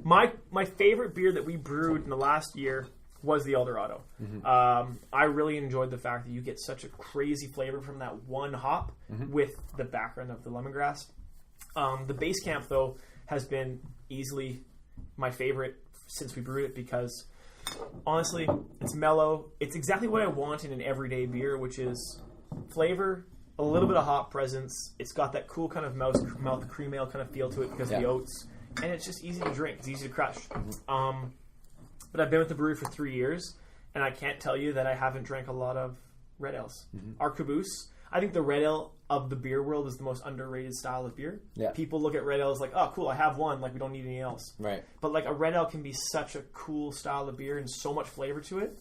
My favorite beer that we brewed in the last year was the Dorado. Mm-hmm. I really enjoyed the fact that you get such a crazy flavor from that one hop with the background of the lemongrass. The base camp, though, has been easily my favorite since we brewed it because, honestly, it's mellow. It's exactly what I want in an everyday beer, which is flavor, a little bit of hop presence. It's got that cool kind of mouth cream ale kind of feel to it because of the oats. And it's just easy to drink. It's easy to crush. But I've been with the brewery for 3 years, and I can't tell you that I haven't drank a lot of red ales. Our caboose, I think the red ale of the beer world is the most underrated style of beer. Yeah. People look at red ales like, oh, cool, I have one. Like, we don't need anything else. Right. But, like, a red ale can be such a cool style of beer and so much flavor to it.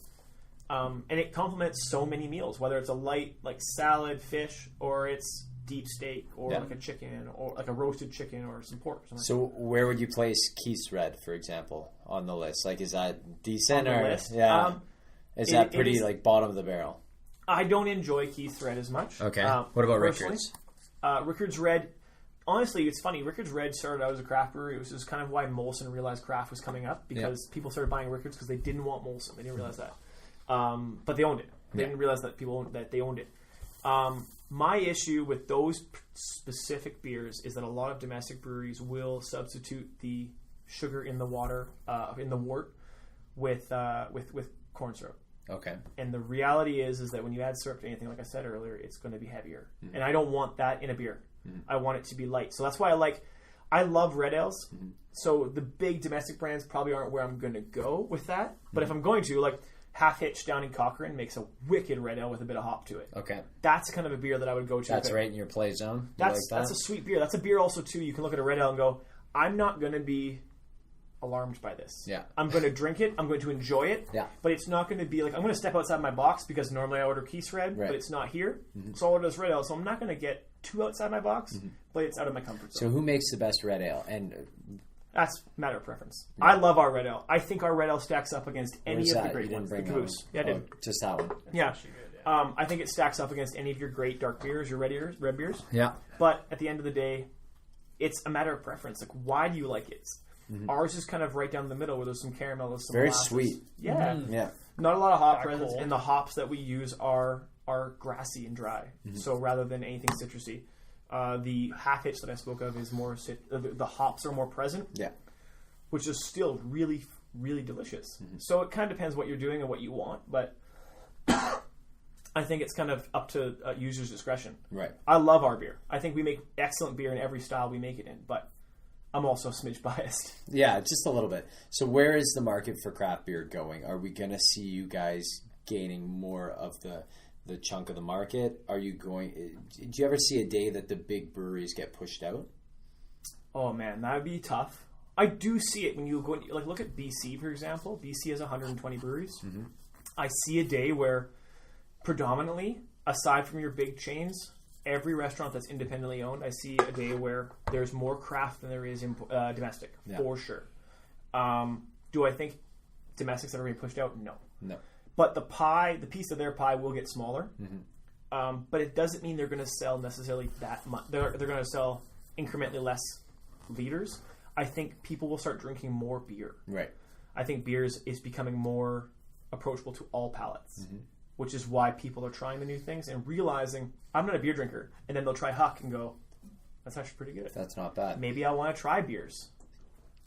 And it complements so many meals, whether it's a light, like, salad, fish, or it's deep steak, or like a chicken, or like a roasted chicken, or some pork. Or so where would you place Keith's Red, for example, on the list? Like, is that decent? On the list? Yeah. Is that pretty, like, bottom of the barrel? I don't enjoy Keith's Red as much. Okay. What about Rickard's? Rickard's Red, honestly, it's funny. Rickard's Red started out as a craft brewery. It was just kind of why Molson realized craft was coming up, because people started buying Rickard's because they didn't want Molson. They didn't realize that. But they owned it. They didn't realize that they owned it. My issue with those specific beers is that a lot of domestic breweries will substitute the sugar in the water, in the wort, with corn syrup. Okay. And the reality is that when you add syrup to anything, like I said earlier, it's going to be heavier. And I don't want that in a beer. I want it to be light. So that's why I love red ales. So the big domestic brands probably aren't where I'm going to go with that. But if I'm going to, like Half Hitch down in Cochrane makes a wicked red ale with a bit of hop to it. Okay. That's kind of a beer that I would go to. That's right in your play zone. That's a sweet beer. That's a beer also too. You can look at a red ale and go, I'm not going to be alarmed by this. Yeah. I'm going to drink it. I'm going to enjoy it. Yeah. But it's not going to be like, I'm going to step outside my box because normally I order Keith's Red, but it's not here. So I'll order this red ale. So I'm not going to get too outside my box, but it's out of my comfort zone. So who makes the best red ale? And that's a matter of preference. Yeah. I love our red ale. I think our red ale stacks up against any of the great ones. The Caboose. Yeah, I did. Just that one. Yeah. I think it stacks up against any of your great dark beers, your red beers. Yeah. But at the end of the day, it's a matter of preference. Like, why do you like it? Ours is kind of right down the middle where there's some caramel, there's some very molasses. sweet. Yeah. Yeah. Not a lot of hop presence, and the hops that we use are grassy and dry. So rather than anything citrusy. The Half Hitch that I spoke of is more the hops are more present. Yeah. Which is still really, really delicious. So it kind of depends what you're doing and what you want, but I think it's kind of up to user's discretion. Right. I love our beer. I think we make excellent beer in every style we make it in, but I'm also a smidge biased. Yeah, just a little bit. So where is the market for craft beer going? Are we going to see you guys gaining more of the chunk of the market? Are you going? Do you ever see a day that the big breweries get pushed out? Oh man, that would be tough. I do see it when you go like look at BC, for example. BC has 120 breweries. I see a day where predominantly, aside from your big chains, every restaurant that's independently owned, I see a day where there's more craft than there is in domestic, for sure. Do I think domestic's ever being pushed out? No. But the piece of their pie will get smaller. But it doesn't mean they're going to sell necessarily that much. They're going to sell incrementally less liters. I think people will start drinking more beer. Right. I think beer is becoming more approachable to all palates, which is why people are trying the new things and realizing, I'm not a beer drinker. And then they'll try Huck and go, that's actually pretty good. That's not bad. Maybe I want to try beers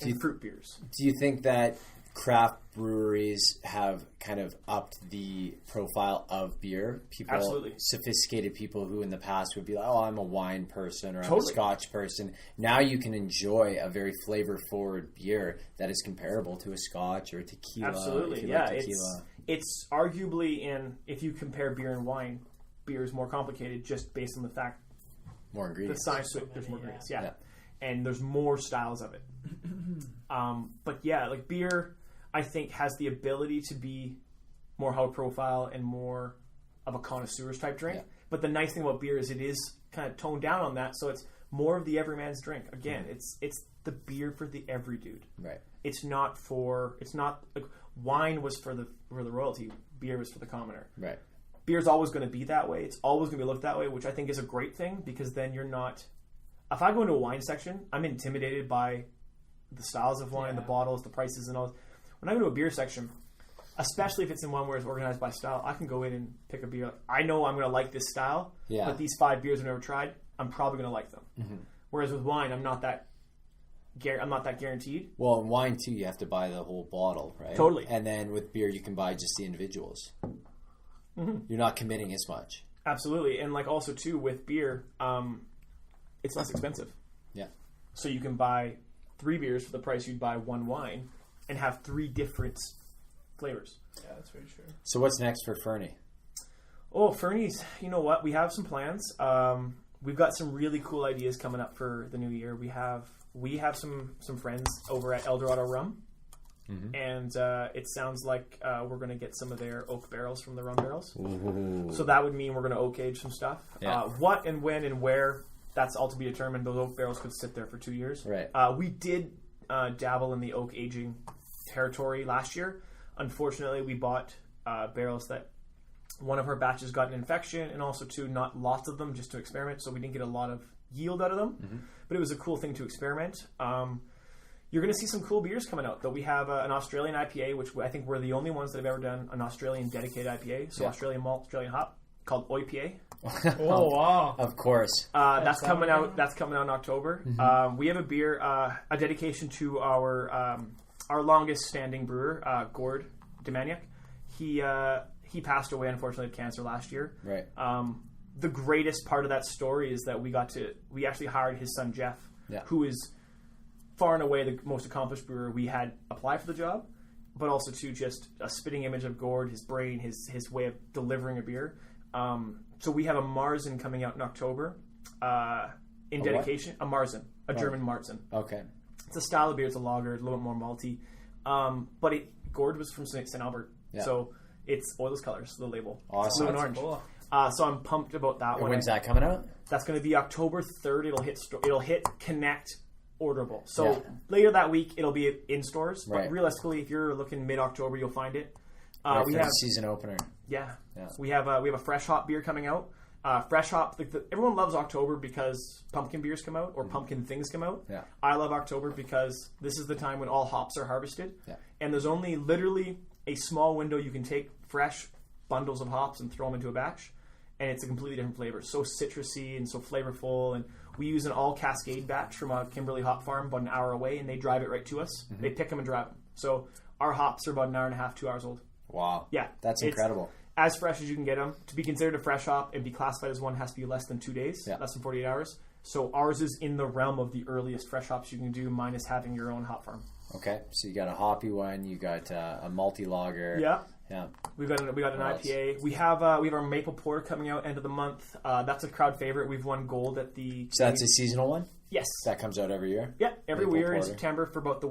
and fruit beers. Do you think that craft breweries have kind of upped the profile of beer? People, absolutely. Sophisticated people who in the past would be like, oh, I'm a wine person or I'm a Scotch person. Now you can enjoy a very flavor-forward beer that is comparable to a Scotch or a tequila. Absolutely, yeah. It's arguably if you compare beer and wine, beer is more complicated just based on the fact more ingredients. The science, there's more ingredients, yeah. And there's more styles of it. But yeah, like beer, I think has the ability to be more high profile and more of a connoisseur's type drink. But the nice thing about beer is it is kind of toned down on that, so it's more of the everyman's drink. Again, it's the beer for the every dude. Right. It's not like wine was for the royalty, beer was for the commoner. Right. Beer's always going to be that way. It's always going to be looked that way, which I think is a great thing because then you're not. If I go into a wine section, I'm intimidated by the styles of wine, the bottles, the prices, and all. When I go to a beer section, especially if it's in one where it's organized by style, I can go in and pick a beer. I know I'm going to like this style, but these 5 beers I've never tried, I'm probably going to like them. Whereas with wine, I'm not that guaranteed. Well, in wine too, you have to buy the whole bottle, right? Totally. And then with beer, you can buy just the individuals. You're not committing as much. Absolutely, and like also too with beer, it's less expensive. Yeah. So you can buy 3 beers for the price you'd buy 1 wine, and have 3 different flavors. Yeah, that's very true. So what's next for Fernie? Oh, Fernie's, you know what? We have some plans. We've got some really cool ideas coming up for the new year. We have some friends over at Dorado Rum, and it sounds like we're going to get some of their oak barrels from the rum barrels. Ooh. So that would mean we're going to oak age some stuff. Yeah. What and when and where, that's all to be determined. Those oak barrels could sit there for 2 years. Right. We did dabble in the oak aging territory last year. Unfortunately, we bought barrels that one of our batches got an infection, and also not lots of them, just to experiment, so we didn't get a lot of yield out of them. But it was a cool thing to experiment. You're going to see some cool beers coming out, though. We have an Australian IPA, which I think we're the only ones that have ever done an Australian dedicated IPA, so Australian malt, Australian hop, called OIPA. Oh wow! Of course. That's coming out. That's coming out in October. We have a beer, a dedication to our our longest standing brewer, Gord Demaniak, he passed away, unfortunately, of cancer last year. Right. The greatest part of that story is that we actually hired his son, Jeff, who is far and away the most accomplished brewer. We had applied for the job, but also to just a spitting image of Gord, his brain, his way of delivering a beer. So we have a Marzen coming out in October in dedication. A Marzen, a German Marzen. Okay. It's a style of beer. It's a lager, a little bit more malty. But Gord was from St. Albert, so it's oilless colors, the label. Awesome. Blue and orange. Cool. So I'm pumped about that one. When's that coming out? That's going to be October 3rd. It'll hit Connect orderable. So later that week it'll be in stores. But realistically, if you're looking mid-October, you'll find it. We have a season opener. Yeah. We have a fresh hop beer coming out. Fresh hop. Everyone loves October because pumpkin beers come out or pumpkin things come out. Yeah. I love October because this is the time when all hops are harvested. Yeah. And there's only literally a small window you can take fresh bundles of hops and throw them into a batch. And it's a completely different flavor. So citrusy and so flavorful. And we use an all Cascade batch from a Kimberly hop farm about an hour away, and they drive it right to us. They pick them and drive them. So our hops are about an hour and a half, 2 hours old. Wow. Yeah. That's incredible. As fresh as you can get them. To be considered a fresh hop and be classified as one has to be less than 2 days, less than 48 hours. So ours is in the realm of the earliest fresh hops you can do, minus having your own hop farm. Okay. So you got a hoppy one. You got a multi-lager. Yeah. Yeah. We got an IPA. We have our maple porter coming out end of the month. That's a crowd favorite. We've won gold at the. So that's a seasonal one. Yes. That comes out every year. Yeah, every Maple year in porter. September for the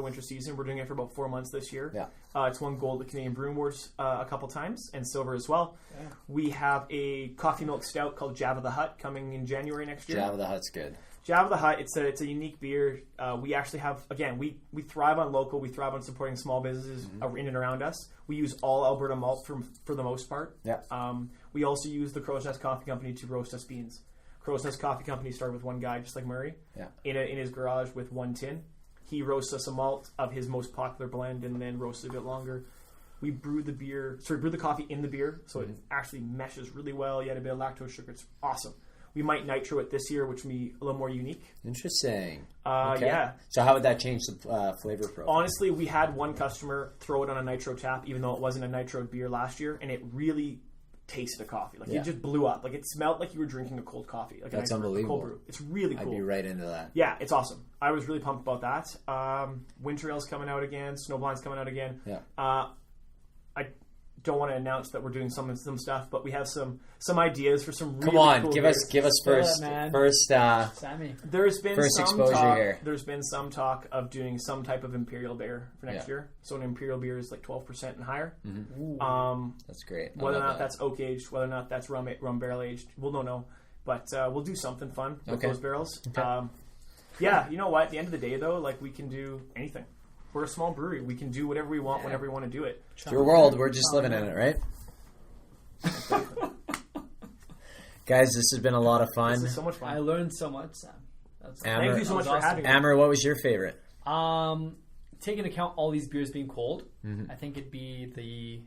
winter season. We're doing it for about 4 months this year. Yeah. It's won gold at Canadian Brewing Awards a couple times and silver as well. Yeah. We have a coffee milk stout called Java the Hut coming in January next year. Java the Hut's good. Java the Hut, it's a unique beer. We actually have, again, we thrive on local. We thrive on supporting small businesses in and around us. We use all Alberta malt for the most part. Yeah. We also use the Crow's Nest Coffee Company to roast us beans. Crow's Nest Coffee Company started with one guy, just like Murray, in his garage with one tin. He roasts us a malt of his most popular blend and then roasts it a bit longer. We brew the coffee in the beer, so it actually meshes really well. You add a bit of lactose sugar. It's awesome. We might nitro it this year, which will be a little more unique. Interesting. Okay. Yeah. So how would that change the flavor profile? Honestly, we had one customer throw it on a nitro tap, even though it wasn't a nitro beer last year, and it really tasted of coffee. Like it just blew up. Like it smelled like you were drinking a cold coffee. Like that's unbelievable. Cold brew. It's really cool. I'd be right into that. Yeah, it's awesome. I was really pumped about that. Winter Ale's coming out again. Snowblind's coming out again. Yeah. I don't want to announce that we're doing some stuff, but we have some ideas for some really Come on, cool give beers. us first Sammy. There's been first some exposure talk, here. There's been some talk of doing some type of imperial beer for next year. So an imperial beer is like 12% and higher. That's great. Whether or not that's oak aged, whether or not that's rum barrel aged, we'll don't know. But we'll do something fun with those barrels. Okay. Yeah, you know what? At the end of the day, though, like we can do anything. We're a small brewery. We can do whatever we want whenever we want to do it. It's your world. We're just living in it, right? Guys, this has been a lot of fun. This is so much fun. I learned so much, Sam. Thank you so much for having me. Amer, what was your favorite? Taking into account all these beers being cold, I think it'd be the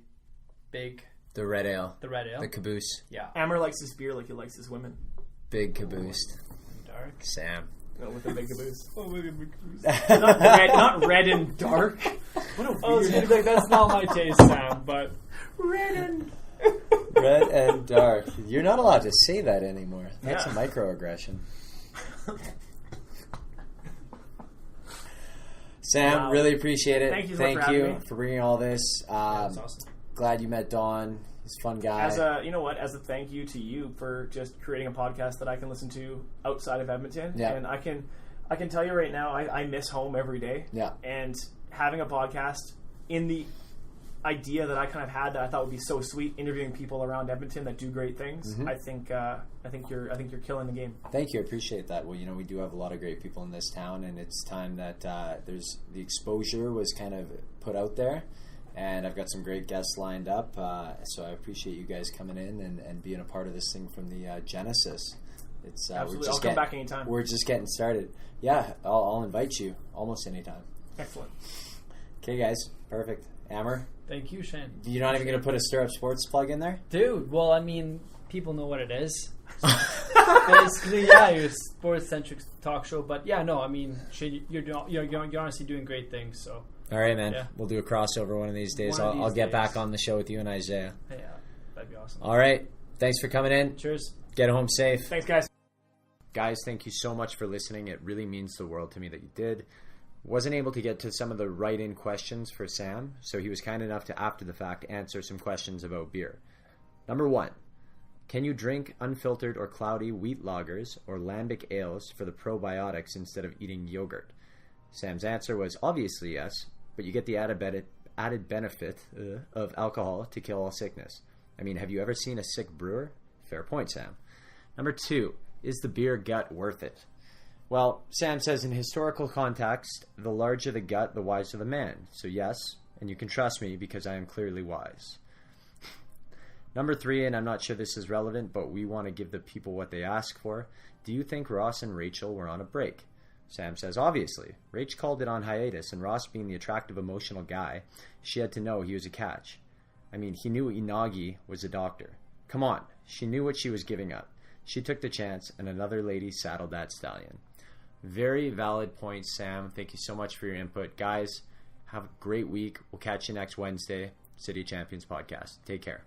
red ale. The red ale. The caboose. Yeah. Amer likes his beer like he likes his women. Big caboose. Dark. Sam. No, with the big caboose. not red and dark. What a weird... like, that's not my taste, Sam, but... Red and dark. You're not allowed to say that anymore. That's a microaggression. Sam, really appreciate it. Thank you for bringing all this. That's awesome. Glad you met Don. He's a fun guy. As a thank you to you for just creating a podcast that I can listen to outside of Edmonton. Yeah. And I can tell you right now, I miss home every day. Yeah. And having a podcast in the idea that I kind of had that I thought would be so sweet, interviewing people around Edmonton that do great things. I think you're killing the game. Thank you, I appreciate that. Well, we do have a lot of great people in this town, and it's time that there's the exposure was kind of put out there, and I've got some great guests lined up. So I appreciate you guys coming in and being a part of this thing from the Genesis. It's absolutely. I'll come back anytime. We're just getting started. Yeah, I'll invite you almost anytime. Excellent. Okay, guys, perfect. Amer. Thank you, Shane. You're not even going to put a Stirrup Sports plug in there? Dude, well, I mean, people know what it is. Basically, you're a sports-centric talk show. But, yeah, no, I mean, Shane, you're honestly doing great things. So All right, man. Yeah. We'll do a crossover one of these days. One of I'll these get days. back on the show with you and Isaiah. Yeah, that'd be awesome. All right. Thanks for coming in. Cheers. Get home safe. Thanks, guys. Guys, thank you so much for listening. It really means the world to me that you did. Wasn't able to get to some of the write-in questions for Sam, so he was kind enough to, after the fact, answer some questions about beer. Number 1. Can you drink unfiltered or cloudy wheat lagers or lambic ales for the probiotics instead of eating yogurt? Sam's answer was obviously yes, but you get the added benefit of alcohol to kill all sickness. I mean, have you ever seen a sick brewer? Fair point, Sam. Number 2. Is the beer gut worth it? Well, Sam says in historical context, the larger the gut, the wiser the man. So yes, and you can trust me because I am clearly wise. Number 3, and I'm not sure this is relevant, but we want to give the people what they ask for. Do you think Ross and Rachel were on a break? Sam says, obviously. Rach called it on hiatus, and Ross being the attractive, emotional guy, she had to know he was a catch. I mean, he knew Inagi was a doctor. Come on, she knew what she was giving up. She took the chance, and another lady saddled that stallion. Very valid points, Sam. Thank you so much for your input. Guys, have a great week. We'll catch you next Wednesday. City Champions Podcast. Take care.